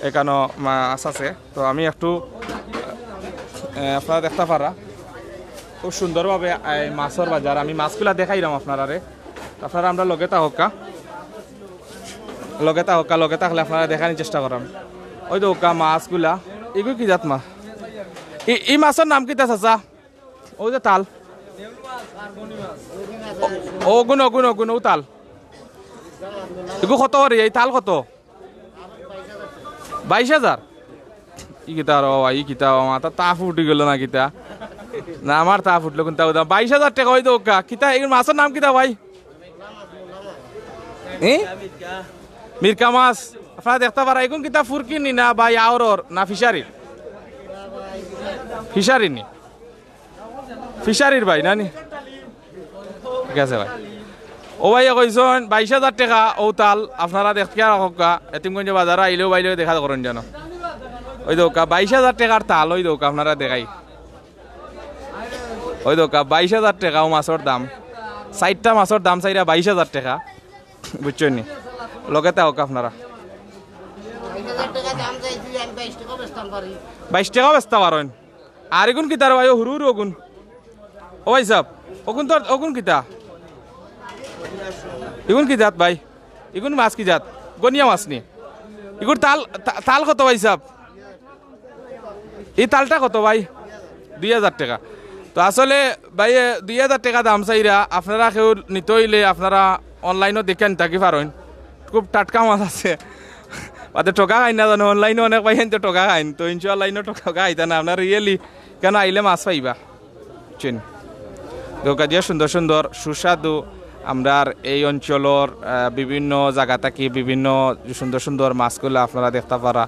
এখানে মাছ আছে। তো আমি একটু আপনারা দেখতে পারা খুব সুন্দরভাবে মাছের বাজার, আমি মাছগুলা দেখাইলাম আপনারা। আপনারা আমরা লগে থাকা লগে থাকলে আপনারা দেখানোর চেষ্টা করাম। ওই তো ওকা মাছগুলা এগুলো কি জাত মাছ? এই মাছের নাম কিতা চাচা? ওই যে তাল ওগুন ওগুন ওগুন ও তাল এগু কত করে? এই তাল কত? 22,000। ই কিতা ই কিতা আমার তাপ উঠে গেল না কিতা? না আমার তাপ উঠলো কিন্তু 22,000 টাকা। ওই তো ওকা কিতা এই মাছের নাম কিতা ভাই? মিরকা মাছ। আপনারা দেখতে পারা এগুন কিতা ফুরকি নি না ভাই আওরর না ফিশারির? ফিশারি নি, ফিশারির ভাই নানি? ঠিক আছে ভাই। ও ভাই কইছেন 22,000 টাকা ও তাল। আপনারা দেখতে রাখা হেতিমগঞ্জ বাজারে আইলেও বাইলেও দেখা করেন যেন। ওই দোকা 22,000 টাকার তাল। ওই দোকা আপনারা দেখাই ওই দোকা 22,000 টাকা ও মাছের দাম। 4টা মাছের দাম চাইরা 22,000 টাকা, বুঝছেন নি? লগেতে হোক আপনারা 22 টাকা বেচতে পারেন। আর এগুন কিতার ভাই? হুরু হুরু ওগুন ও ভাই সাহেব ওগুন তোর ওগুন কিতা? এগুন কি জাত ভাই? এগুন মাছ কি জাত? গনিয়া মাছ নি? এগুন তাল তাল কত ভাই সাহেব? এই তালটা কত ভাই? 2,000 টাকা। তো আসলে ভাই 2,000 টাকা দাম চাইরা আপনারা কেউ নিতে হইলে আপনারা অনলাইনও দেখে নিতে পারেন। খুব টাটকা মাছ আছে, তাতে টকা খাই না জানো। অনলাইনে অনেক পাই তো টকা খাইন, তো অনলাইনও টকা খাইতা না। আপনার রিয়েলি কেন আইলে মাছ পাইবা চেন। তো কাজে সুন্দর সুন্দর সুস্বাদু আমরা এই অঞ্চলের বিভিন্ন জায়গা থেকে বিভিন্ন সুন্দর সুন্দর মাছগুলো আপনারা দেখতে পারা।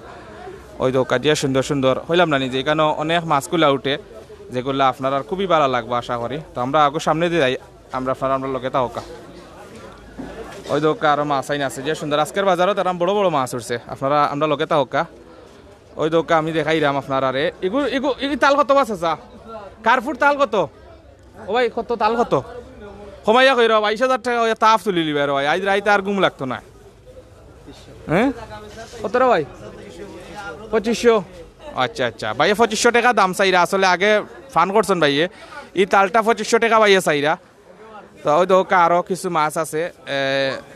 ওই তো কাজে সুন্দর সুন্দর হইলাম না নিজে এখানে অনেক মাছগুলা উঠে, যেগুলো আপনারা খুবই ভালো লাগবে আশা করি। তো আমরা আগে সামনে দিয়ে যাই, আমরা লগে থাকা। ওই তো আরো মাছ আইন আছে যে সুন্দর। আজকের বাজারও তারা বড় বড় মাছ উঠছে, আপনারা আমরা লগে থাকা। ওই তো আমি দেখাইলাম আপনারা। এগু এগু এই তাল কত মাছ আছে? কারফুট তাল কত? ও ভাই কত তাল কত? কমাইয়া কই 22,000 টাকা তাপ তুলি লিবে ভাই। আজ রাইতে আর ঘুম লাগতো না। হ্যাঁ কত রে ভাই? 2500। আচ্ছা আচ্ছা ভাইয়া 2500 টাকা দাম চাইরা। আসলে আগে ফান করছেন ভাইয়ে। এই তালটা 2500 টাকা ভাইয়া চাইরা। তো ওই দোকা আরও কিছু মাছ আছে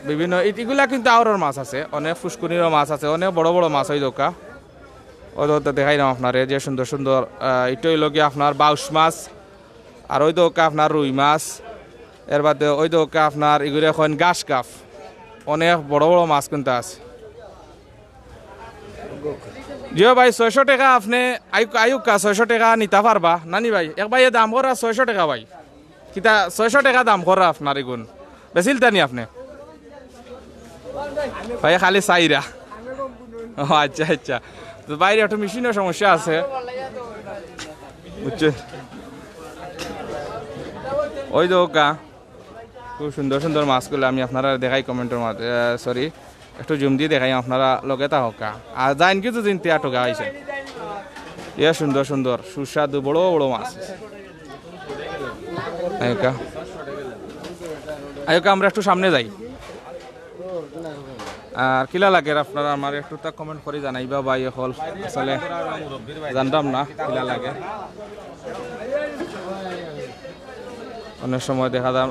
বিভিন্ন, এগুলা কিন্তু আওরের মাছ আছে, অনেক ফুসকুনিরও মাছ আছে, অনেক বড় বড় মাছ। ওই দোকা ওই দোকা দেখাইলাম আপনার যে সুন্দর সুন্দর। এটা হইল গিয়ে আপনার বাউস মাছ। আর ওই দোকা আপনার রুই মাছ। এর বাদে ওই দোকা আপনার এগুলো এখন গাছ কাপ, অনেক বড় বড় মাছ কিন্তু আছে। জিও ভাই 600 টাকা আপনি আয়ুকা 600 টাকা নিতে পারবা নানি ভাই? এক ভাই দাম করা 600 টাকা ভাই। কিতা 600 টাকা দাম করা আপনার এগুন বেশিল তানি আপনি ভাই? খালি চাইরা। ও আচ্ছা আচ্ছা। তো বাইরে একটা মেশিনের সমস্যা আছে, বুঝছে? ওই দোকা খুব সুন্দর সুন্দর মাছগুলো আমি আপনারা দেখাই কমেন্টের মাঝে। সরি একটু জুম দিয়ে দেখাই আপনারা লগে তা হোকা। আর যাইন কিছু দিন তিয়া টোকা আইসে ইয়া সুন্দর সুন্দর সুস্বাদু বড় বড় মাছ। আয়ুকা আয়ুকা আমরা একটু সামনে যাই। আর কিলা লাগে আপনারা আমার একটু তা কমেন্ট করে জানাইবা ভাই। হল আসলে জানতাম না কিলা লাগে। অনেক সময় দেখা যায়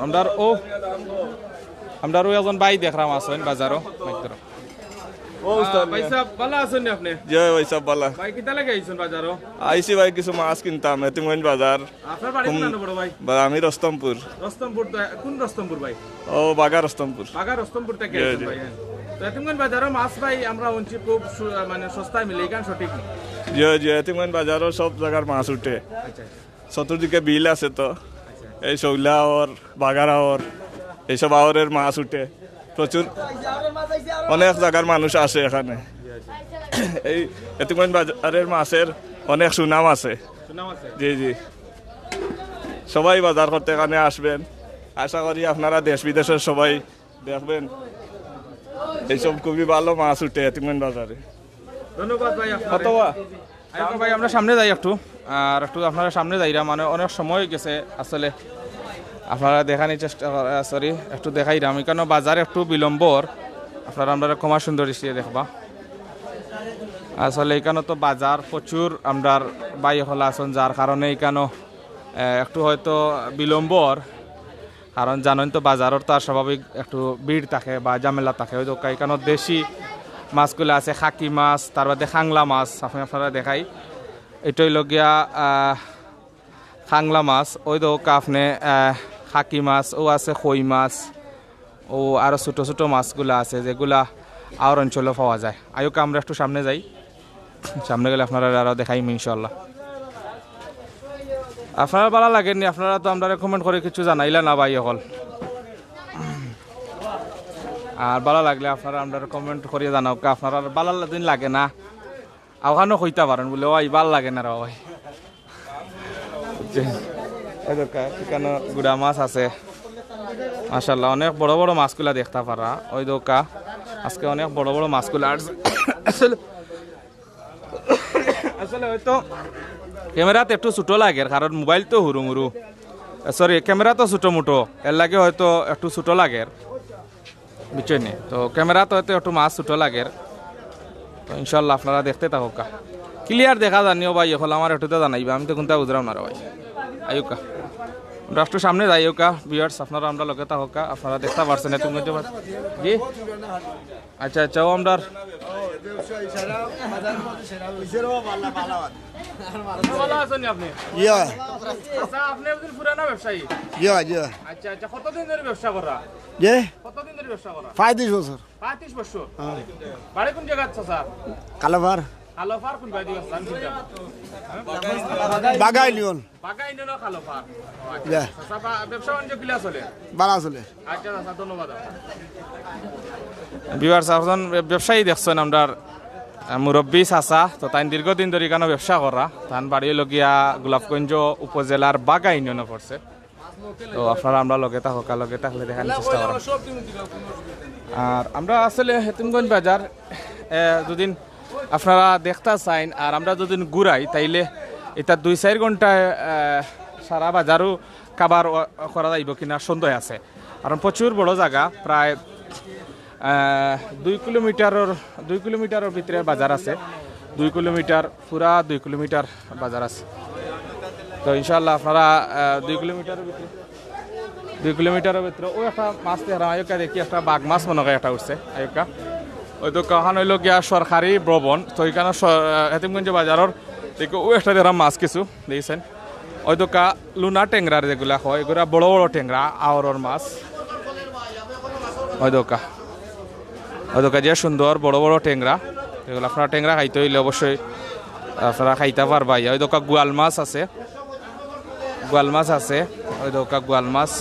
আমরা একজন ভাই দেখলাম আসেন বাজারও। ভাই সাহেব ভালো আছেন নি আপনি? জয় ভাই সব বালা ভাই কিতা লাগে আইছেন বাজারও? আইসি ভাই কিছু মাছ কিনতাম হেতিমগঞ্জ বাজার আপনার বাড়ি কোন বড় ভাই? আমি রস্তমপুর রস্তমপুর কোন রস্তমপুর ভাই? ও বাগা রস্তমপুর বাগা রস্তমপুর থেকে আইছেন ভাই। তো হেতিমগঞ্জ বাজারও মাছ ভাই আমরা উনছি খুব মানে সস্তায় মিলে এখান সঠিক না। জয় জয় হেতিমগঞ্জ বাজারও সব জায়গার মাছ উঠে আচ্ছা চতুর্দিকে বিল আছে তো এই শৌলা আওর বাগার আওর এইসব আওরের মাছ উঠে প্রচুর অনেক জায়গার মানুষ আসে এখানে এই হেতিমগঞ্জ বাজারের মাছের অনেক সুনাম আছে সুনাম আছে। জি জি সবাই বাজার করতে এখানে আসবেন আশা করি আপনারা দেশ বিদেশের সবাই দেখবেন এইসব খুবই ভালো মাছ উঠে হেতিমগঞ্জ বাজারে ধন্যবাদ ভাই আপনাকে। কতবা আচ্ছা ভাই আমরা সামনে যাই একটু আর একটু আপনারা সামনে যাইরা মানে অনেক সময় গেছে আসলে আপনারা দেখানোর চেষ্টা সরি একটু দেখাইরাম এখানে বাজার একটু বিলম্বর আপনারা আমরা ক্ষমা সুন্দর হিসেবে দেখবা আসলে এখানে তো বাজার প্রচুর আমরা বাই হলা আছেন যার কারণে এখানে একটু হয়তো বিলম্বর কারণ জানেন তো বাজারের তো আর স্বাভাবিক একটু ভিড় থাকে বা ঝামেলা থাকে ওই তো এখানে দেশি মাছগুলো আছে খাকি মাছ তার বাদে খাংলা মাছ আপনারা দেখাই এটাই লগিয়া খাংলা মাছ ওই তো আপনি খাকি মাছ ও আছে খই মাছ ও আরও ছোটো ছোটো মাছগুলো আছে যেগুলা আর অঞ্চলে পাওয়া যায় আয়ুকা আমরা একটু সামনে যাই সামনে গেলে আপনারা আরও দেখাইম ইনশাল্লাহ আপনারা ভালো লাগেননি আপনারা তো আমরা রেকমেন্ড করে কিছু জানাইলে না ভাই অকল আর ভালো লাগলে আপনারা আমরা কমেন্ট করিয়ে জানাও আপনারা ভালো দিন লাগে না ওখানেও কইতে পারেন বলে ওই ভাল লাগে না রা ভাই এখানে গুড়া মাছ আছে মাশাল্লাহ অনেক বড় বড় মাছগুলা দেখতে পারা ওই দোকা আজকে অনেক বড় বড় মাছগুলা আসলে আসলে হয়তো ক্যামেরাতে একটু ছোটো লাগে কারণ মোবাইল তো হুরু মুরু সরি ক্যামেরা তো ছোটো মুটো এর লাগে হয়তো একটু ছোটো লাগে বুঝছেন তো ক্যামেরা তো হয়তো একটু মাছ ছোটো লাগে তো ইনশাল্লাহ আপনারা দেখতে থাকুকা ক্লিয়ার দেখা জানিও ভাই এখন আমার একটু তো জানাইবা আমি তো কোনটা বুঝলাম না ভাই আয়ুকা আমরা একটু সামনে যাইওকা ভিউয়ার্স আপনারা আমরা লগে থাকুকা আপনারা দেখতে পারছেন তুমি জি আচ্ছা আচ্ছা ও আমরা ভালো আছেন আপনি? আচ্ছা, আপনি একজন পুরানা ব্যবসায়ী? আচ্ছা আচ্ছা কতদিন ধরে ব্যবসা করা? কতদিন ধরে ব্যবসা করা? 35 বছর 35 বছর। বাড়ি কোন জায়গা আছে স্যার? কালাবার খালোফার কোন বাড়ি আছে? আমি চিন্তা বাগাই লিওন বাগাই নিনো খালোফার। যা আচ্ছা ব্যবসা বাণিজ্য কিলা চলে? বালা চলে আচ্ছা আচ্ছা ধন্যবাদ। ভিউয়ার্স আপনার ব্যবসায়ী দেখছেন আমরা মুরব্বী চাচা তো তাই দীর্ঘদিন ধরে এখানে ব্যবসা করা তান বাড়ি লগিয়া গোলাপগঞ্জ উপজেলার বাগা ইউনিয়নে পড়ছে তো আপনারা আমরা লগে থাকা লগে থাকলে দেখার চেষ্টা করা আর আমরা আসলে হেতিমগঞ্জ বাজার দুদিন আপনারা দেখতে চাইন আর আমরা দুদিন ঘুরাই তাইলে এটা 2-4 ঘন্টায় সারা বাজারও কাবার করা যাইব কিনা সন্দেহ আছে কারণ প্রচুর বড় জায়গা প্রায় 2 কিলোমিটারের ভিতরে বাজার আছে 2 কিলোমিটার পুরা 2 কিলোমিটার বাজার আছে তো ইনশাল্লাহ আপনারা 2 কিলোমিটারের ভিতরে ওই একটা মাছ আয়োকা দেখি একটা বাঘ মাছ মনে হয় একটা উঠছে আয়োকা ওই তো কাহান হইল গিয়া সরকারি ভবন তো ওইখানে হেতিমগঞ্জ বাজারের দেখি ওই একটা দেখাম মাছ কিছু দেখছেন ওই তো লুনা টেংরার যেগুলা হয় এগুলা বড় বড় টেংরা আওয়ার মাছ ওই দোকা যে সুন্দর বড় বড় টেংরা এগুলো আপনারা টেংরা খাইতে হইলে অবশ্যই আপনারা খাইতে পারবা ওই দোকা গোয়াল মাছ আছে ওই দোকা গোয়াল মাছ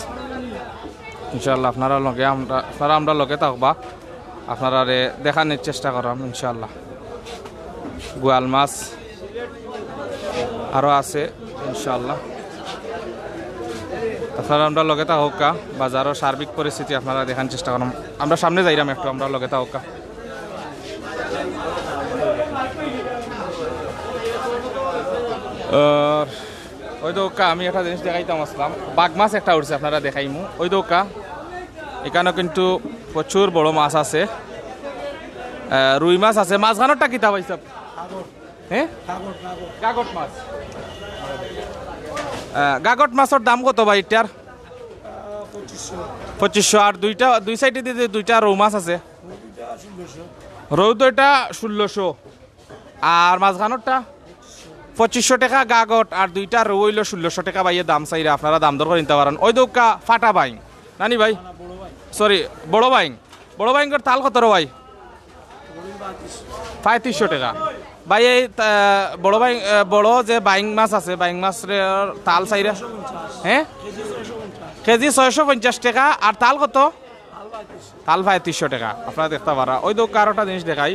ইনশাল্লাহ আপনারা আমরা লগে থাকবা আপনারা দেখানোর চেষ্টা করাম ইনশাল্লাহ গোয়াল মাছ আরও আছে ইনশাল্লাহ আপনারা আমরা লগে থাকা বাজারের সার্বিক পরিস্থিতি আপনারা দেখার চেষ্টা করুন আমরা সামনে যাইরাম একটু আমরা লগে থাকা ওই দোকা আমি একটা জিনিস দেখাইতাম আসলাম বাঘ মাছ একটা উঠছে আপনারা দেখাইমু ওই দোকা এখানে কিন্তু প্রচুর বড় মাছ আছে রুই মাছ আছে মাছখানোরটা কিতা পাইছে হ্যাঁ কাগট মাছ গাগট মাছের দাম কত ভাই এটার 2500 আর দুই সাইডে দিয়ে দুইটা রৌ মাছ আছে রৌদটা 1600 আর মাঝখানোরটা 2500 টাকা গাগট আর দুইটা রৌ হইল 1600 টাকা ভাইয়ের দাম চাইরা আপনারা দাম দর করে নিতে পারেন। ওই দোকা ফাটা বাইং নানি ভাই সরি বড় বাইঙ্গর তাল কত ভাই 3500 টাকা ভাই। এই বড় যে বাইং মাছ আছে বাইং মাছের তাল চাইরা হ্যাঁ কেজি 650 টাকা আর তাল কত তাল 3500 টাকা আপনারা দেখতে পারা। ওই দোকা আরোটা জিনিস দেখাই,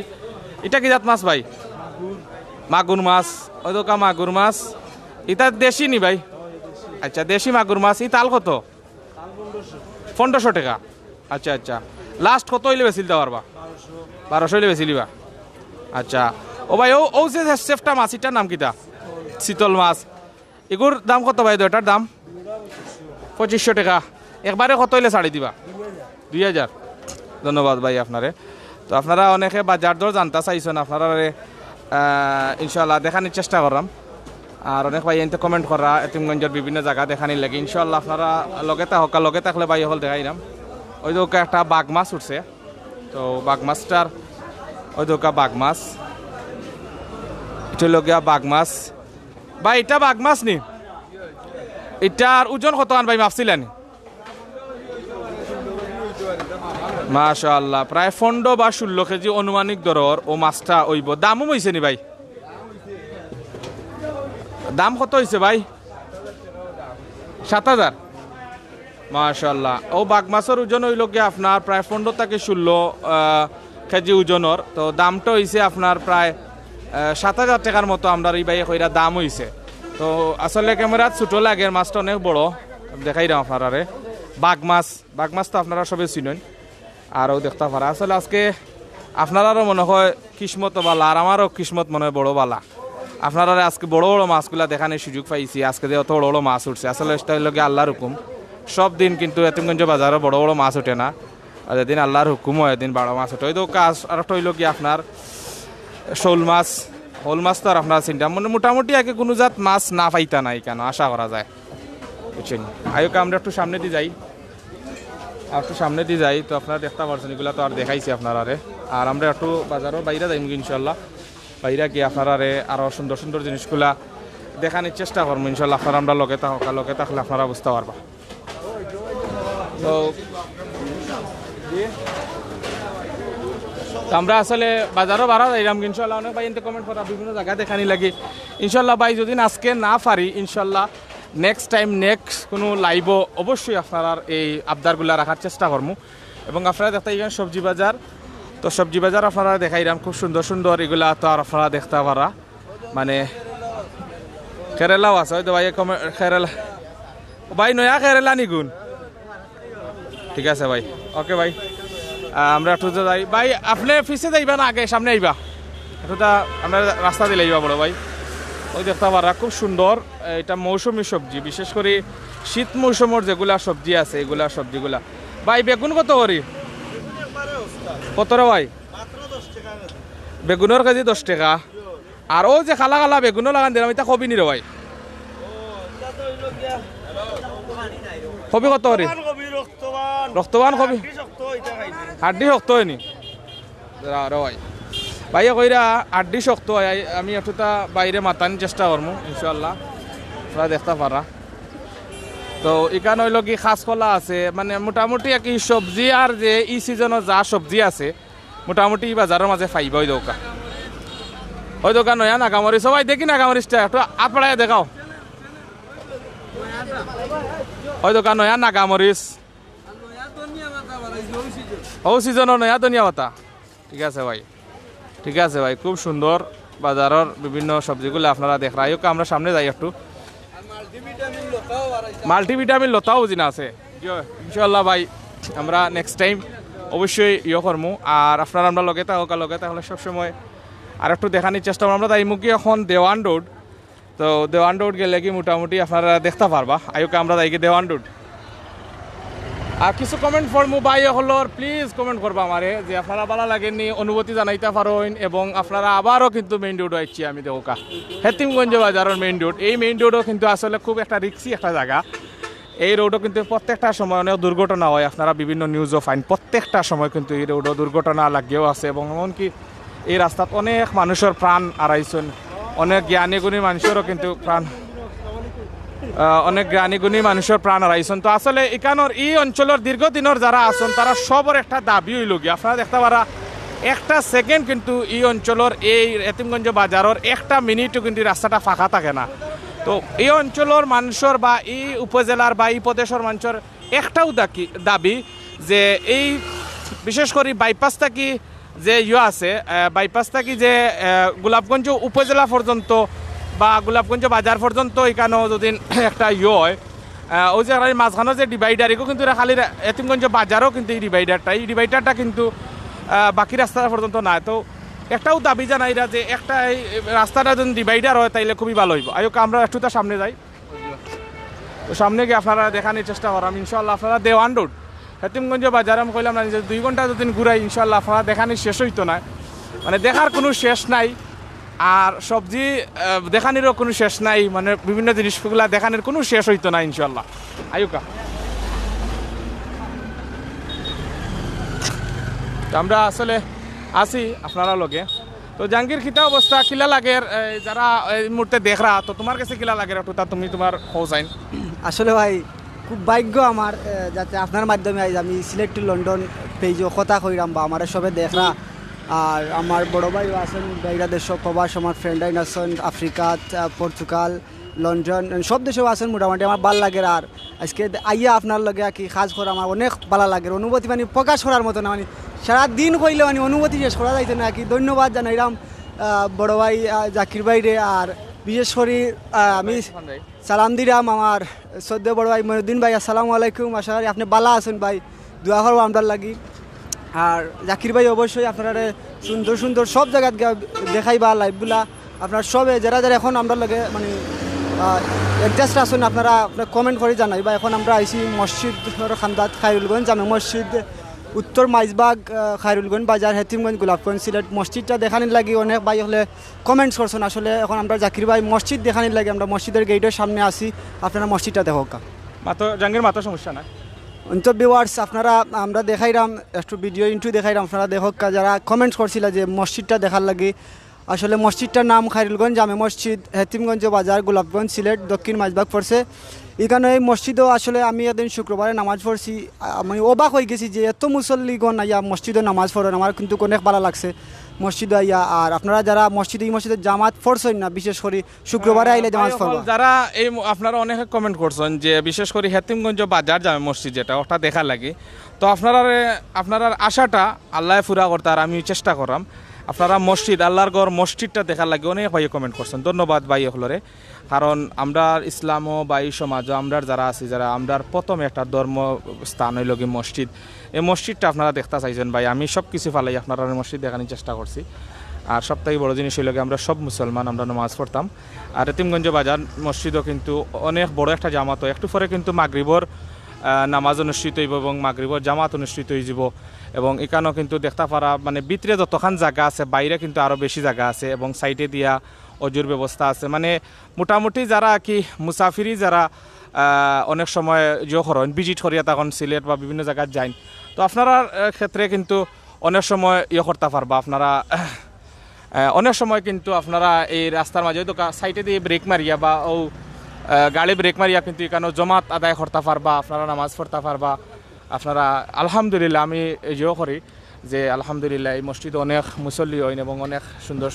এটা কি জাত মাছ ভাই? মাগুর মাছ। ওই দোকা মাগুর মাছ, এটা দেশি নি ভাই? আচ্ছা দেশি মাগুর মাছ। এই তাল কত? 1500 টাকা। আচ্ছা আচ্ছা লাস্ট কত হইলে বেশি দিতে পারবা? 1200 হইলে বেশি লিবা। আচ্ছা ও ভাই ও যে সেফটা মাছ এটার নাম কিটা? শীতল মাছ। এগুর দাম কত ভাই? এটার দাম 2500 টাকা। একবারে কত হইলে ছাড়ি দিবা? 2000। ধন্যবাদ ভাই আপনারে। তো আপনারা অনেকে বাজার দর জানতে চাইছেন, আপনারা ইনশাল্লাহ দেখানোর চেষ্টা করলাম। আর অনেক ভাই এনতে কমেন্ট করা হেতিমগঞ্জের বিভিন্ন জায়গা দেখানির লাগে ইনশাল্লাহ আপনারা লগে থাকলে ভাই হল দেখাইলাম। ওই দোকা একটা বাঘ মাছ উঠছে, তো বাঘ মাছটার ওই দোকা বাঘ মাছ, এটা লগিয়া বাঘ মাছ ভাই। এটা বাঘ মাছ নি? এটার ওজন কত আন ভাই মাপছিলেন? মাশাআল্লাহ প্রায় 15 বা 16 কেজি অনুমানিক দরর ও মাছটা হইব। দামও হইছে নি ভাই? দাম কত হইছে ভাই? 7000। মাশাআল্লাহ। ও বাঘ মাছের ওজন হইল কি আপনার প্রায় 15 থেকে 16 কেজি ওজনের। তো দামটা হইছে আপনার প্রায় 7000 টাকার মতো আমরা এই ভাই কইরা দাম হইছে। তো আসলে ক্যামেরাত ছোট লাগে, মাছটা অনেক বড় দেখাই দাম আপনারা। বাঘ মাছ তো আপনারা সবে চিনেন আরও দেখতে পারা। আসলে আজকে আপনারারও মনে হয় কিসমত বালা আর আমারও কিসমত মনে হয় বড় বালা। আপনারা আজকে বড় বড় মাছগুলা দেখানোর সুযোগ পাইছি। আজকে যে অত বড় বড় মাছ উঠছে আসলে সেটা হইল গিয়ে আল্লাহর হুকুম। সব দিন কিন্তু হেতিমগঞ্জ বাজারে বড় বড় মাছ ওঠে না, আর যেদিন আল্লাহর হুকুম হয় এদিন বড় মাছ ওঠে। ওই তো কাজ আর একটা হইল কি আপনার শোল মাছ তো আর আপনার চিন্তা মানে মোটামুটি আগে কোনো জাত মাছ না পাইতা নাই কেন আশা করা যায় বুঝছেন। আয়োকে আমরা একটু সামনে দিয়ে যাই, তো আপনারা দেখতে পাচ্ছেন এগুলো তো আর দেখাইছি আপনারা। আর আমরা একটু বাজারও বাইরে যাইম ইনশাল্লাহ। বাইরে গিয়ে আপনারা আরও সুন্দর সুন্দর জিনিসগুলা দেখানোর চেষ্টা করবো ইনশাল্লাহ। আপনারা আমরা লগে থাকলে আপনারা বুঝতে পারবা। তো আমরা আসলে বাজারও বাড়া যাইলাম ইনশাল্লাহ। অনেক ভাই এনতে কমেন্ট করা বিভিন্ন জায়গা দেখানি লাগে ইনশাল্লাহ। ভাই যদি আজকে না পারি ইনশাল্লাহ নেক্সট কোনো লাইভও অবশ্যই আপনারা এই আবদারগুলা রাখার চেষ্টা করবো। এবং আপনারা দেখতে ইবেন সবজি বাজার, তো সবজি বাজার আপনারা দেখাইলাম খুব সুন্দর সুন্দর এগুলা তো আর আপনারা দেখতে পারা। মানে কেরালাও আছে হয়তো ভাই কেরালা ভাই নয়া কেরালা নিগুন। ঠিক আছে ভাই, ওকে ভাই আমরা একটু যাই ভাই। আপনি পিছিয়ে যাইবা না আগে সামনে আইবা? একটু আমরা রাস্তা দিলে আইবা বড় ভাই। ওই দেখতে পারা খুব সুন্দর। এটা মৌসুমি সবজি, বিশেষ করে শীত মৌসুমের যেগুলা সবজি আছে এগুলা সবজিগুলা। ভাই বেগুন কত করি? কত রে ভাই? বেগুনের কেজি 10 টাকা। আর ও যে খালা খালা বেগুনও লাগান দিলাম এটা কবি নি রে ভাই? কবি কত করি? রক্তবান কবি হাড্ডি শক্ত হয়নি রে ভাই? ভাইয়া কইরা হাড্ডি শক্ত হয়। আমি একটুটা বাইরে মাতানোর চেষ্টা করবো ইনশাল্লাহ, আপনারা দেখতে পারা। তো এখানে হইল কি খাসকলা আছে, মানে মোটামুটি আর কি সবজি আর যে এই সিজনের যা সবজি আছে মোটামুটি বাজারের মাঝে পাইবা। ওই দোকান নয়া নাগামরিচ সবাই দেখি নাগামরিচটা একটু হাত পাড়ায় দেখাও। ওই দোকান নয়া নাগামরিচ ও সিজনের নয়া ধনিয়া পাতা। ঠিক আছে ভাই, ঠিক আছে ভাই, খুব সুন্দর বাজারের বিভিন্ন সবজিগুলো আপনারা দেখরা। আমরা সামনে যাই একটু। মাল্টিভিটামিন লতাও জিনা আছে ইনশাল্লাহ ভাই। আমরা নেক্সট টাইম অবশ্যই করবো। আর আপনারা আমরা লগে তাহলে সবসময় আর একটু দেখানোর চেষ্টা করবো। আমরা তাই মুখে এখন দেওয়ান রোড, তো দেওয়ান রোড গেলে কি মোটামুটি আপনারা দেখতে পারবা। আমরা যাইকে দেওয়ান রোড। আর কিছু কমেন্ট করবো ভাই হলোর, প্লিজ কমেন্ট করবো আমারে যে আপনারা ভালো লাগেননি, অনুভূতি জানাইতে পারেন। এবং আপনারা আবারও কিন্তু মেইন রোড আইছি আমি দেখা হেতিমগঞ্জ বাজারের মেইন রোড। এই মেইন রোডও কিন্তু আসলে খুব একটা রিক্সি একটা জায়গা। এই রোডও কিন্তু প্রত্যেকটা সময় অনেক দুর্ঘটনা হয়, আপনারা বিভিন্ন নিউজও পাইন, প্রত্যেকটা সময় কিন্তু এই রোডও দুর্ঘটনা লাগিয়েও আছে এবং এমনকি এই রাস্তাত অনেক মানুষের প্রাণ হারাইছেন, অনেক জ্ঞানীগুণী মানুষেরও কিন্তু অনেক জ্ঞানীগুণী মানুষের প্রাণ হারাইছেন। তো আসলে এখানোর এই অঞ্চলের দীর্ঘদিনের যারা আছেন তারা সবর একটা দাবি হইল গিয়ে আপনারা দেখতে পারা একটা সেকেন্ড কিন্তু এই অঞ্চলের এই হেতিমগঞ্জ বাজারের একটা মিনিটও কিন্তু রাস্তাটা ফাঁকা থাকে না। তো এই অঞ্চলের মানুষের বা এই উপজেলার বা এই প্রদেশের মানুষের একটাও দাবি যে এই বিশেষ করে বাইপাস থাকি যে আছে বাইপাস থাকি যে গোলাপগঞ্জ উপজেলা পর্যন্ত বা গোলাপগঞ্জ বাজার পর্যন্ত এখানেও যদি একটা হয় ওই যে মাঝখানে যে ডিভাইডার এগুলো কিন্তু খালি হেতিমগঞ্জ বাজারও কিন্তু এই ডিভাইডারটা কিন্তু বাকি রাস্তা পর্যন্ত নাই। তো একটাও দাবি জানাইরা যে একটা এই রাস্তাটা যদি ডিভাইডার হয় তাইলে খুবই ভালো হইব। আয়োক আমরা একটু তার সামনে যাই, তো সামনে গিয়ে আপনারা দেখানোর চেষ্টা করাম ইনশাল্লাহ। আপনারা দেওয়ান রোড হেতিমগঞ্জ বাজার আমি কইলাম না যে 2 ঘন্টা যদি ঘুরাই ইনশাল্লাহ আপনারা দেখানোর শেষ হইতো না, মানে দেখার কোনো শেষ নাই আর সবজি দেখানোরও কোনো শেষ নাই, মানে বিভিন্ন জিনিসগুলা দেখানোর কোনো শেষ হইতো না ইনশাল্লাহ। আয়ুকা আমরা আসলে আছি আপনারা লগে। তো জাহাঙ্গীর খিতা অবস্থা কিলা লাগে যারা এই মুহূর্তে দেখরা, তো তোমার কাছে কিলা লাগে একটু তা তুমি তোমার খোঁজাইন। আসলে ভাই খুব ভাগ্য আমার যাতে আপনার মাধ্যমে আজ আমি সিলেট টু লন্ডন পেজও কথা কইরাম বা আমার সবে দেখরা। আর আমার বড় ভাইও আছেন বাইরা দেশ প্রবাস, আমার ফ্রেন্ড আছেন আফ্রিকা, পর্তুগাল, লন্ডন, সব দেশেও আছেন মোটামুটি। আমার ভাল লাগে আর আজকে আইয়া আপনার লগে কি কাজ করা আমার অনেক ভালো লাগে, অনুভূতি মানে প্রকাশ করার মতো না, মানে সারাদিন কইলে মানে অনুভূতি শেষ করা যাইতো না কি। ধন্যবাদ জানাইলাম বড় ভাই জাকির ভাইরে, আর বিশেষ করে আমি সালাম দিলাম আমার সদ্য বড় ভাই মহিউদ্দিন ভাই। আসসালামু আলাইকুম, আশা করি আপনি ভালো আছেন ভাই, দোয়া করবো আমরা লাগি। আর জাকির ভাই অবশ্যই আপনারা সুন্দর সুন্দর সব জায়গা দেখাইবা লাইভগুলা আপনার সবে যারা যারা এখন আমরা লাগে মানে ইন্টারেস্ট আসুন আপনারা কমেন্ট করে জানাইবা। এখন আমরা আইসি মসজিদ খান্দাত খায়রুলগঞ্জ জামে মসজিদ, উত্তর মাইজবাগ খায়রুলগঞ্জ বাজার, হেতিমগঞ্জ, গোলাপগঞ্জ, সিলেট। মসজিদটা দেখানোর লাগি অনেক ভাই হলে কমেন্টস করছেন। আসলে এখন আমরা জাকির ভাই মসজিদ দেখানোর লাগে আমরা মসজিদের গেটের সামনে আসি, আপনারা মসজিদটা দেখো মাত্র জাহাঙ্গীর মাত্র সমস্যা নাই। অন্তর ভিউয়ার্স আপনারা আমরা দেখাইলাম একটু ভিডিও ইন্টু দেখাইলাম, আপনারা দেখো যারা কমেন্টস করছিল যে মসজিদটা দেখার লাগে। আসলে মসজিদটার নাম খায়রুলগঞ্জ জামে মসজিদ, হেতিমগঞ্জ বাজার, গোলাপগঞ্জ, সিলেট, দক্ষিণ মাইজবাগ পড়ছে। এখানে এই মসজিদও আসলে আমি একদিন শুক্রবারে নামাজ পড়ছি, আমি অবাক হয়ে গেছি যে এত মুসল্লিগণ আইয়া মসজিদে নামাজ পড়েন, আমার কিন্তু অনেক ভালো লাগছে মসজিদে আইয়া। আর আপনারা যারা এই মসজিদে জামাত পড়ছেন না, বিশেষ করে শুক্রবারে আইলে জামাত পড়বেন। যারা এই আপনারা অনেকে কমেন্ট করছেন যে বিশেষ করে হেতিমগঞ্জ বাজার জামে মসজিদ যেটা ওটা দেখার লাগে, তো আপনারা আশাটা আল্লাহ পুরা করতে আর আমি চেষ্টা করলাম আপনারা মসজিদ আল্লাহর ঘর মসজিদটা দেখার লাগে অনেক ভাই কমেন্ট করছেন। ধন্যবাদ ভাই হলরে, কারণ আমরা ইসলামও বা এই সমাজও আমরা যারা আছি যারা আমরা প্রথম একটা ধর্ম স্থান হইল কি মসজিদ, এই মসজিদটা আপনারা দেখতে চাইছেন ভাই। আমি সব কিছু ফালাই আপনারা মসজিদ দেখানোর চেষ্টা করছি। আর সবথেকে বড় জিনিস হইল আমরা সব মুসলমান আমরা নামাজ পড়তাম। আর হেতিমগঞ্জ বাজার মসজিদও কিন্তু অনেক বড় একটা জামাত হয়, একটু পরে কিন্তু মাগরিবর নামাজ অনুষ্ঠিত হইব এবং মাগরিবর জামাত অনুষ্ঠিত হয়ে যাব। এবং এখানেও কিন্তু দেখতে পারা মানে ভিতরে যতক্ষণ জায়গা আছে বাইরে কিন্তু আরও বেশি জায়গা আছে এবং সাইডে দিয়া অজুর ব্যবস্থা আছে। মানে মোটামুটি যারা কি মুসাফিরি যারা অনেক সময় করেন ভিজিট করিয়া তখন সিলেট বা বিভিন্ন জায়গায় যান, তো আপনারা ক্ষেত্রে কিন্তু অনেক সময় করতে পারবা। আপনারা অনেক সময় কিন্তু আপনারা এই রাস্তার মাঝে তো সাইডে দিয়ে ব্রেক মারিয়া বা ও গাড়ি ব্রেক মারিয়া কিন্তু এখানেও জমাত আদায় করতে পারবা, আপনারা নামাজ পড়তে পারবা। আপনারা আলহামদুলিল্লাহ আমি এও করি যে আলহামদুলিল্লাহ এই মসজিদে অনেক মুসল্লি হয় এবং অনেক সুন্দর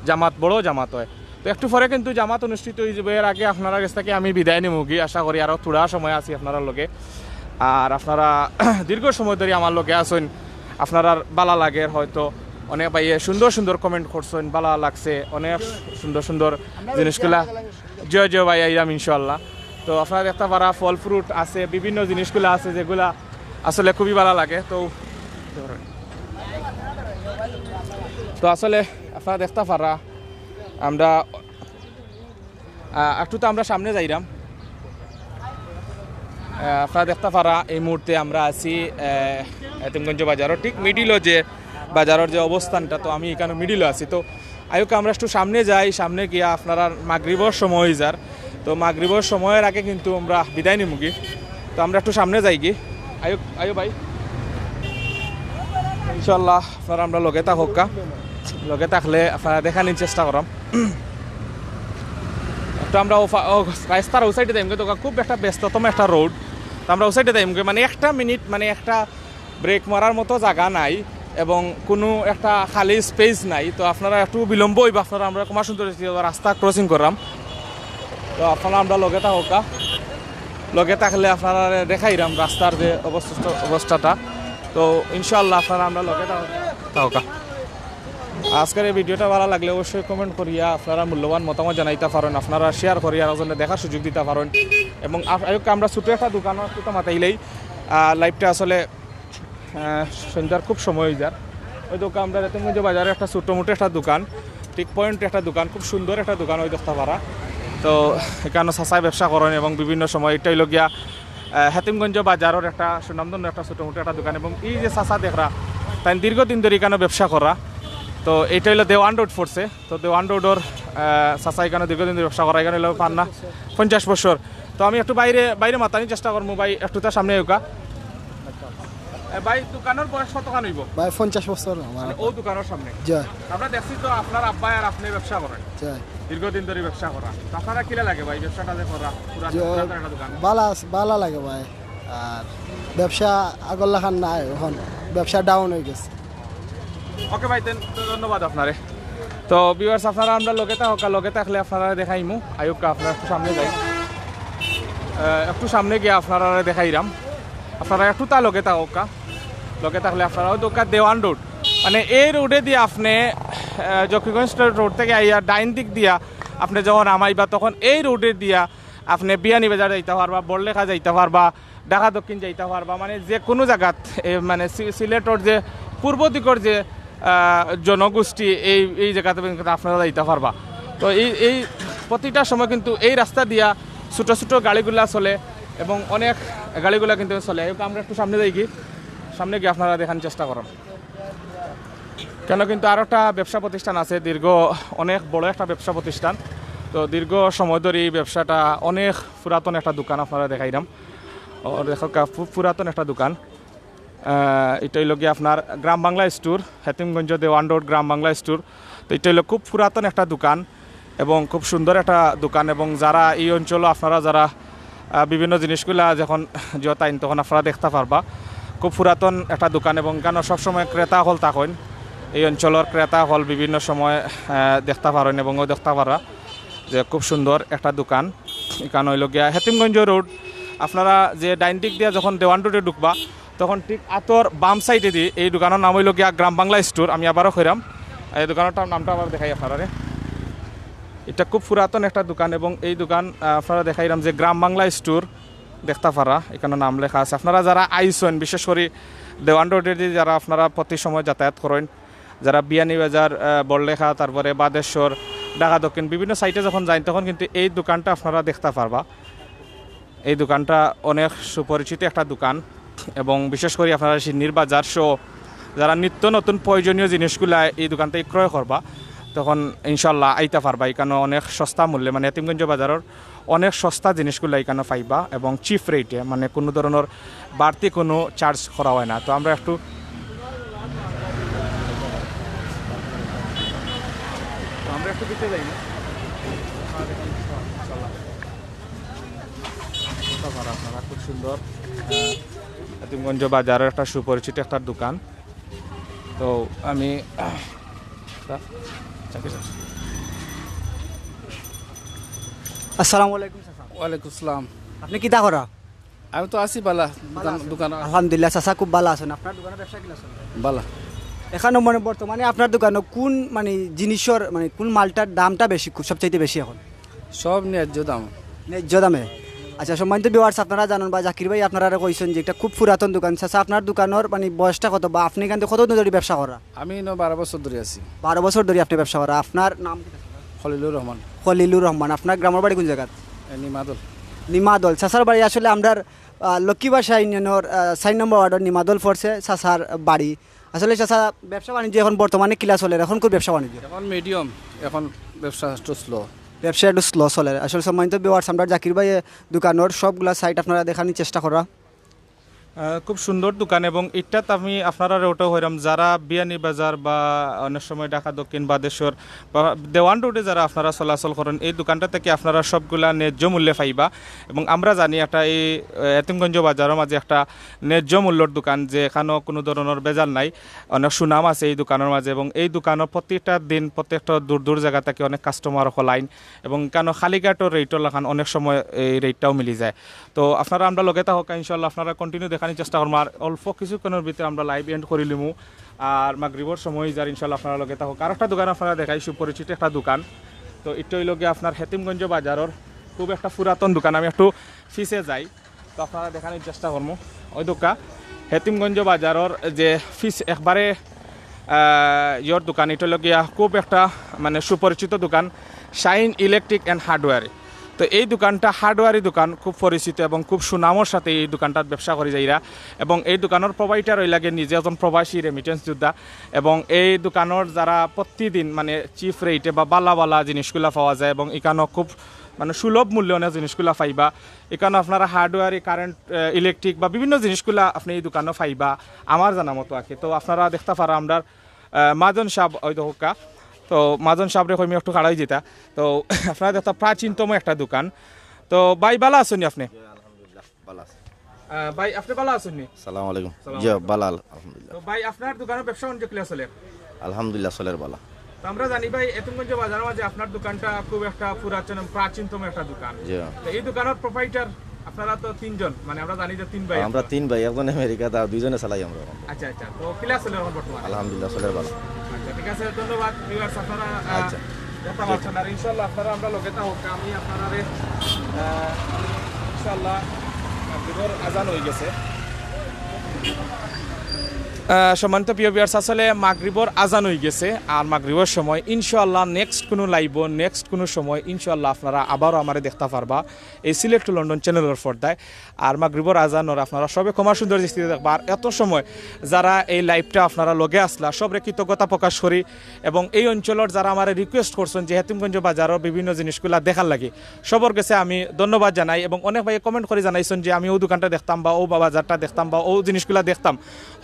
জামাত বড় জামাত হয়। তো একটু পরে কিন্তু জামাত অনুষ্ঠিত হয়ে যাবে, এর আগে আপনারা কাছ থেকে আমি বিদায় নিমুগি। আশা করি আরও থোড়া সময় আছি আপনারা লগে, আর আপনারা দীর্ঘ সময় ধরে আমার লগে আসেন, আপনারা ভালো লাগে হয়তো অনেক ভাই সুন্দর সুন্দর কমেন্ট করছেন, ভালো লাগছে অনেক সুন্দর সুন্দর জিনিসগুলা। জয় জয় ভাই আইরাম ইনশাল্লাহ। তো আপনারা দেখতে পারা ফল ফ্রুট আছে, বিভিন্ন জিনিসগুলো আছে যেগুলা আসলে খুবই ভালো লাগে। তো আসলে আপনারা দেখতে পারা আমরা একটু তো আমরা সামনে যাইরাম। আপনারা দেখতে পারা এই মুহূর্তে আমরা আছি হেতিমগঞ্জ বাজারও ঠিক মিডিলও যে বাজারের যে অবস্থানটা, তো আমি এখানে মিডিলও আছি। তো আয়োকে আমরা একটু সামনে যাই, সামনে গিয়া আপনারা মাগরিবর সময় যার তো মাগরিবের সময়ের আগে কিন্তু আমরা বিদায় নিমুগি। তো আমরা একটু সামনে যাই কি, আয়ো আয়ো ভাই, ইনশাল্লাহ আপনারা আমরা লগে থাকা, লগে থাকলে আপনারা দেখানোর চেষ্টা করাম। তো আমরা রাস্তার ও সাইডে যাইমগে, তো খুব একটা ব্যস্ততম একটা রোড, তো আমরা ও সাইডে যাইমগে, মানে একটা মিনিট মানে একটা ব্রেক মারার মতো জায়গা নাই এবং কোনো একটা খালি স্পেস নাই। তো আপনারা একটু বিলম্ব হইব, আপনারা আমরা কুমার সুন্দর রাস্তা ক্রসিং করলাম। তো আপনারা আমরা লগে থাকা, লগে থাকলে আপনারা দেখাইলাম রাস্তার যে অবস্থাটা। তো ইনশাআল্লাহ আপনারা আমরা লগে থাকা। আজকের এই ভিডিওটা ভালো লাগলে অবশ্যই কমেন্ট করিয়া আপনারা মূল্যবান মতামত জানাইতে পারেন, আপনারা শেয়ার করিয়া আরও জন্য দেখার সুযোগ দিতে পারেন। এবং আমরা ছোটো একটা দোকানের কথা মাতাইলেই লাইভটা আসলে সন্ধ্যার খুব সময় হয়ে যায়। ওই দোকান আমরা হেতিমগঞ্জ বাজারে একটা ছোটো মোটো একটা দোকান, ঠিক পয়েন্ট একটা দোকান, খুব সুন্দর একটা দোকান ওই দেখতে পারা। তো এখানে চাচাই ব্যবসা করেন এবং বিভিন্ন সময় এটাই লগিয়া হেতিমগঞ্জ বাজারের একটা সুনামধন্য একটা ছোটো মোটো একটা দোকান। এবং এই যে চাচা দেখরা তাই দীর্ঘদিন ধরে এখানে ব্যবসা করা। তো এইটা হলো দেওয়ান রোড পড়ছে। তো দেওয়ান রোডের চাচা এখানে দীর্ঘদিন ধরে ব্যবসা করা, এখানে হলো পান্না 50 বছর। তো আমি একটু বাইরে মাতানির চেষ্টা করবো ভাই, একটু তার সামনে হোকা ভাই। দোকানের বয়স কতখান হইব ভাই 50 বছর মানে ও দোকানের সামনে? আমরা দেখছি তো আপনার আব্বা আর আপনি ব্যবসা করেন দীর্ঘদিন ধরে ব্যবসা করা। তো আপনারা কিলা লাগে ভাই ব্যবসাটা যে করা? ভালো লাগে ভাই, আর ব্যবসা আগর লাখান নাই, এখন ব্যবসা ডাউন হয়ে গেছে। ওকে ভাই, ধন্যবাদ আপনারে। তো ভিউয়ার্স আপনারা আমরা লগে থাকলে আপনারা দেখাইমু। আয়ুকা আপনারা একটু সামনে যাই, একটু সামনে গিয়ে আপনারা দেখাইরাম। আপনারা একটু তা লগে থাকলে আপনারা ওই দোকান দেওয়ান রোড, মানে এই রোডে দিয়ে আপনি জকিগঞ্জ রোড থেকে আইয়া ডাইন দিক দিয়া আপনি যখন নামাইবা তখন এই রোডে দিয়া আপনি বিয়ানীবাজার যাইতে পারবা, বড়লেখা যাইতে পারবা, ঢাকা দক্ষিণ যাইতে পারবা, মানে যে কোনো জায়গাত মানে সিলেটর যে পূর্ব দিকের যে জনগোষ্ঠী এই জায়গাতে আপনারা যাইতে পারবা। তো এই প্রতিটা সময় কিন্তু এই রাস্তা দিয়া ছোটো ছোটো গাড়িগুলা চলে এবং অনেক গাড়িগুলা কিন্তু চলে। আমরা একটু সামনে যাই কি, সামনে গিয়ে আপনারা দেখানোর চেষ্টা করেন। কেন কিন্তু আরও একটা ব্যবসা প্রতিষ্ঠান আছে, অনেক বড় একটা ব্যবসা প্রতিষ্ঠান। তো দীর্ঘ সময় ধরে এই ব্যবসাটা অনেক পুরাতন একটা দোকান আপনারা দেখাইলাম। খুব পুরাতন একটা দোকান। এটা হইল গিয়ে আপনার গ্রাম বাংলা স্টোর, হেতিমগঞ্জ দেওয়ান রোড গ্রাম বাংলা স্টোর। তো এটা হইল খুব পুরাতন একটা দোকান এবং খুব সুন্দর একটা দোকান। এবং যারা এই অঞ্চলে আপনারা যারা বিভিন্ন জিনিসগুলা যখন জতাইন তখন আপনারা দেখতে পারবা খুব পুরাতন একটা দোকান। এবং কেন সবসময় ক্রেতা হল থাকেন, এই অঞ্চলের ক্রেতা হল বিভিন্ন সময় দেখতে পারেন এবং দেখতে পারা যে খুব সুন্দর একটা দোকান। এখানে হইল গিয়া হেতিমগঞ্জ রোড, আপনারা যে ডাইন দিক দিয়ে যখন দেওয়ান রোডে ঢুকবা তখন ঠিক আতর বাম সাইডে দিয়ে এই দোকানের নাম হইল গিয়া গ্রাম বাংলা স্টোর। আমি আবারও কইরাম, এই দোকানটার নামটা আবার দেখাই আপনারা। এটা খুব পুরাতন একটা দোকান এবং এই দোকান আপনারা দেখাইলাম যে গ্রাম বাংলা স্টোর দেখতে পারা, এখানে নাম লেখা আছে। আপনারা যারা আইসেন বিশেষ করে দেওয়ান রোডের দিয়ে যারা আপনারা প্রতি সময় যাতায়াত করেন, যারা বিয়ানীবাজার, বড়লেখা, তারপরে বাদেশ্বর, ঢাকা দক্ষিণ বিভিন্ন সাইটে যখন যান তখন কিন্তু এই দোকানটা আপনারা দেখতে পারবা। এই দোকানটা অনেক সুপরিচিত একটা দোকান এবং বিশেষ করে আপনারা সিন্নির বাজার সহ যারা নিত্য নতুন প্রয়োজনীয় জিনিসগুলা এই দোকানটা ক্রয় করবা তখন ইনশাল্লাহ আইতে পারবা। এখানে অনেক সস্তা মূল্যে, মানে হেতিমগঞ্জ বাজারের অনেক সস্তা জিনিসগুলো এখানে পাইবা এবং চিপ রেটে, মানে কোনো ধরনের বাড়তি কোনো চার্জ করা হয় না। তো আমরা একটু দিতে যাই না, আপনারা খুব সুন্দর হেতিমগঞ্জ বাজারের একটা সুপরিচিত একটা দোকান। তো আমি আসসালামু আলাইকুম। ওয়ালাইকুম আসসালাম। আপনি কিতা করা? আমি তো আছি বালা দোকান। আলহামদুলিল্লাহ চাচা খুব ভালো আছেন। আপনার দোকানের ব্যবসা কিলা চলে? বালা। এখানে মানে বর্তমানে আপনার দোকানে কোন মানে জিনিসের মানে কোন মালটার দামটা বেশি, সবচাইতে বেশি এখন? সব ন্যায্য দাম। ন্যায্য দামে? আচ্ছা, সম্মানিত ভিউয়ার্স আপনারা জানেন বা জাকির ভাই আপনারা কইছেন যে এটা খুব পুরাতন দোকান। চাচা আপনার দোকানের মানে বয়সটা কত বা আপনি এখান থেকে কতদিন ধরে ব্যবসা করা? আমি 12 বছর ধরে আছি। 12 বছর ধরে আপনি ব্যবসা করা। আপনার নাম? খলিলুর রহমান। খলিলুর রহমান। আপনার গ্রামের বাড়ি কোন জায়গা? নিমাদল। নিমাদল। চাচার বাড়ি আসলে আমরা লক্ষ্মীবাসা ইউনিয়নের 4 নম্বর ওয়ার্ডের নিমাদল পড়ছে চাচার বাড়ি। আসলে চাচা ব্যবসা বাণিজ্য এখন বর্তমানে কিলা চলে? এখন কোন ব্যবসা বাণিজ্য? এখন মিডিয়াম, এখন ব্যবসা স্লো। ব্যবসা একটু স্লো চলে আসলে সম্মানিত ভিউয়ার্স আমরা জাকির ভাই দোকানের সবগুলা সাইট আপনারা দেখানোর চেষ্টা করা। খুব সুন্দর দোকান এবং এটাত আমি আপনারা ওটাও হইলাম যারা বিয়ানি বাজার বা অনেক সময় ঢাকা দক্ষিণ বাদেশ্বর বা দেওয়ান রোডে যারা আপনারা চলাচল করেন এই দোকানটা থেকে আপনারা সবগুলা ন্যায্য মূল্যে পাইবা এবং আমরা জানি একটা এই হেতিমগঞ্জ বাজারের মাঝে একটা ন্যায্য মূল্যর দোকান যে এখানেও কোনো ধরনের বেজাল নাই, অনেক সুনাম আছে এই দোকানের মাঝে এবং এই দোকানের প্রত্যেকটা দিন প্রত্যেকটা দূর দূর জায়গা থেকে অনেক কাস্টমার লাইন এবং কেন খালিঘাটও রেটও লাখান অনেক সময় এই রেটটাও মিলি যায়। তো আপনারা আমরা লগে থাকা ইনশাল্লাহ আপনারা কন্টিনিউ দেখানোর চেষ্টা করবো আর অল্প কিছুক্ষণের ভিতরে আমরা লাইভ এন্ড করে লিমু আর মাগরিবর সময় যার ইনশাল্লাহ আপনারা লগে থাকুক। আর একটা দোকান আপনারা দেখাই সুপরিচিত একটা দোকান, তো এটা হইল গিয়ে আপনার হেতিমগঞ্জ বাজারের খুব একটা পুরাতন দোকান। আমি একটু ফিসে যাই তো আপনারা দেখানোর চেষ্টা করবো। ওই দোকান হেতিমগঞ্জ বাজারের যে ফিস একবারে ইয়র দোকান, এটা হইল গিয়া খুব একটা মানে সুপরিচিত দোকান শাইন ইলেকট্রিক অ্যান্ড হার্ডওয়্যার। তো এই দোকানটা হার্ডওয়্যারি দোকান, খুব পরিচিত এবং খুব সুনামের সাথে এই দোকানটার ব্যবসা করে যাইরা এবং এই দোকানের প্রোভাইডার ওই লাগে নিজে একজন প্রবাসী রেমিটেন্স যোদ্ধা এবং এই দোকানের যারা প্রতিদিন মানে চিপ রেটে বা বালা বালা জিনিসগুলো পাওয়া যায় এবং এখানেও খুব মানে সুলভ মূল্যে অনেক জিনিসগুলো পাইবা। এখানে আপনারা হার্ডওয়্যারি কারেন্ট ইলেকট্রিক বা বিভিন্ন জিনিসগুলো আপনি এই দোকানে পাইবা আমার জানা মতো আছে। তো আপনারা দেখতে পারা আমরা মাজন সাহেব ওই দোকা, তো মাজন সাহেবরে কইমি একটু খাড়াই যেতা। তো আপনারা দেখতে প্রাচীনতম একটা দোকান। তো ভাই ভালো আছেন আপনি? ভাই আপনি ভালো আছেন? সালাম আলাইকুম। জি ভালো আলহামদুলিল্লাহ। তো ভাই আপনার দোকানের ব্যবসা বাণিজ্য ক্লিয়ার চলে? আলহামদুলিল্লাহ চলের ভালো। তো আমরা জানি ভাই হেতিমগঞ্জ বাজারের মাঝে আপনার দোকানটা খুব একটা প্রাচীনতম একটা দোকান। তো এই দোকানের প্রোপাইটার আপনারা তো তিনজন, মানে আমরা জানি যে তিন ভাই। আমরা তিন ভাই, একজন আমেরিকাতে আর দুইজনে চালাই আমরা। আচ্ছা আচ্ছা, তো ক্লিয়ার চলে এখন বর্তমানে? আলহামদুলিল্লাহ চলের ভালো। আচ্ছা ঠিক আছে, ধন্যবাদ ভিউয়ার্স। আপনারা আচ্ছা কথা বলছেন আর ইনশাআল্লাহ আপনারা আমরা লগে থাকুক। আমি আপনারা ইনশাআল্লাহ মাগরিবের আজান হয়ে গেছে। সম্মানিত প্রিয় ভিউয়ার্স, আসলে মাগরিবের আজান হয়ে গেছে আর মাগরিবের সময় ইনশাআল্লাহ নেক্সট কোনো লাইভ নেক্সট কোনো সময় ইনশাআল্লাহ আপনারা আবারও আমারে দেখতে পারবা এই সিলেট টু লন্ডন চ্যানেলের পর্দায়। আর মাগরিবের আজানর আপনারা সবে ক্ষমা সুন্দর দৃষ্টিতে দেখবা। আর এত সময় যারা এই লাইভটা আপনারা লগে আসলা সবরে কৃতজ্ঞতা প্রকাশ করি এবং এই অঞ্চলের যারা আমার রিকোয়েস্ট করছেন যে হেতিমগঞ্জ বাজারের বিভিন্ন জিনিসগুলো দেখার লাগে সবর কাছে আমি ধন্যবাদ জানাই এবং অনেক ভাই কমেন্ট করে জানাইছেন যে আমি ও দোকানটা দেখতাম বা ও বাজারটা দেখতাম বা ও জিনিসগুলো দেখতাম,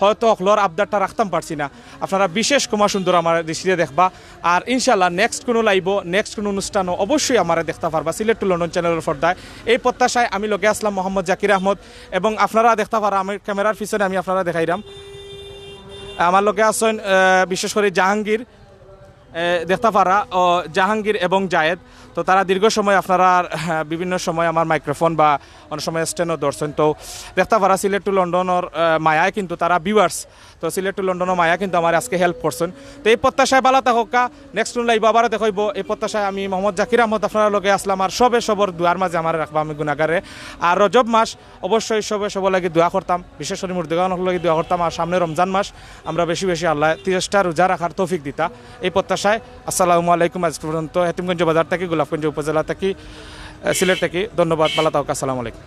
হয়তো আবদারটা রাখতাম পারছি না। আপনারা বিশেষ ক্ষমা সুন্দর আমার দৃষ্টিতে দেখবা আর ইনশাআল্লাহ নেক্সট কোনো লাইভ নেক্সট কোনো অনুষ্ঠানও অবশ্যই আমার দেখতে পারবা সিলেট টু লন্ডন চ্যানেলের পর্দায়। এই প্রত্যাশায় আমি লগে আসলাম মোহাম্মদ জাকির আহমদ এবং আপনারা দেখতে পারা আমি ক্যামেরার পিছনে আমি আপনারা দেখাইলাম আমার লগে আছেন বিশেষ করে জাহাঙ্গীর দেখতে পারা ও জাহাঙ্গীর এবং জায়েদ। তো তারা দীর্ঘ সময় আপনারা বিভিন্ন সময় আমার মাইক্রোফোন বা অনেক সময় স্ট্যান্ডও ধরছেন। তো দেখতে পারা সিলেট টু লন্ডনের মায়ায় কিন্তু তারা ভিউয়ার্স, তো সিলেট টু লন্ডনের মায়া কিন্তু আমার আজকে হেল্প করছেন। তো এই প্রত্যাশায় ভালো থাকা নেক্সট লাইভ আবার দেখাইব এই প্রত্যাশায় আমি মোহাম্মদ জাকির আহমদ আপনারা লগে আসলাম। আর সবর দুয়ার মাঝে আমার রাখবা আমি গুণাগারে। আর রজব মাস অবশ্যই সব লাগে দোয়া করতাম, বিশেষ করে মুর্দিগানের লাগে দোয়া করতাম। আর সামনে রমজান মাস আমরা বেশি বেশি আল্লাহ 30টা রোজা রাখার তৌফিক দিতা এই প্রত্যাশায়। আসসালামু আলাইকুম। আজ পর্যন্ত হেতিমগঞ্জ বাজার থেকে গোলাপগঞ্জ উপজেলা থেকে সিলেট থেকে ধন্যবাদ। ভালো থাকুক। আসসালামু আলাইকুম।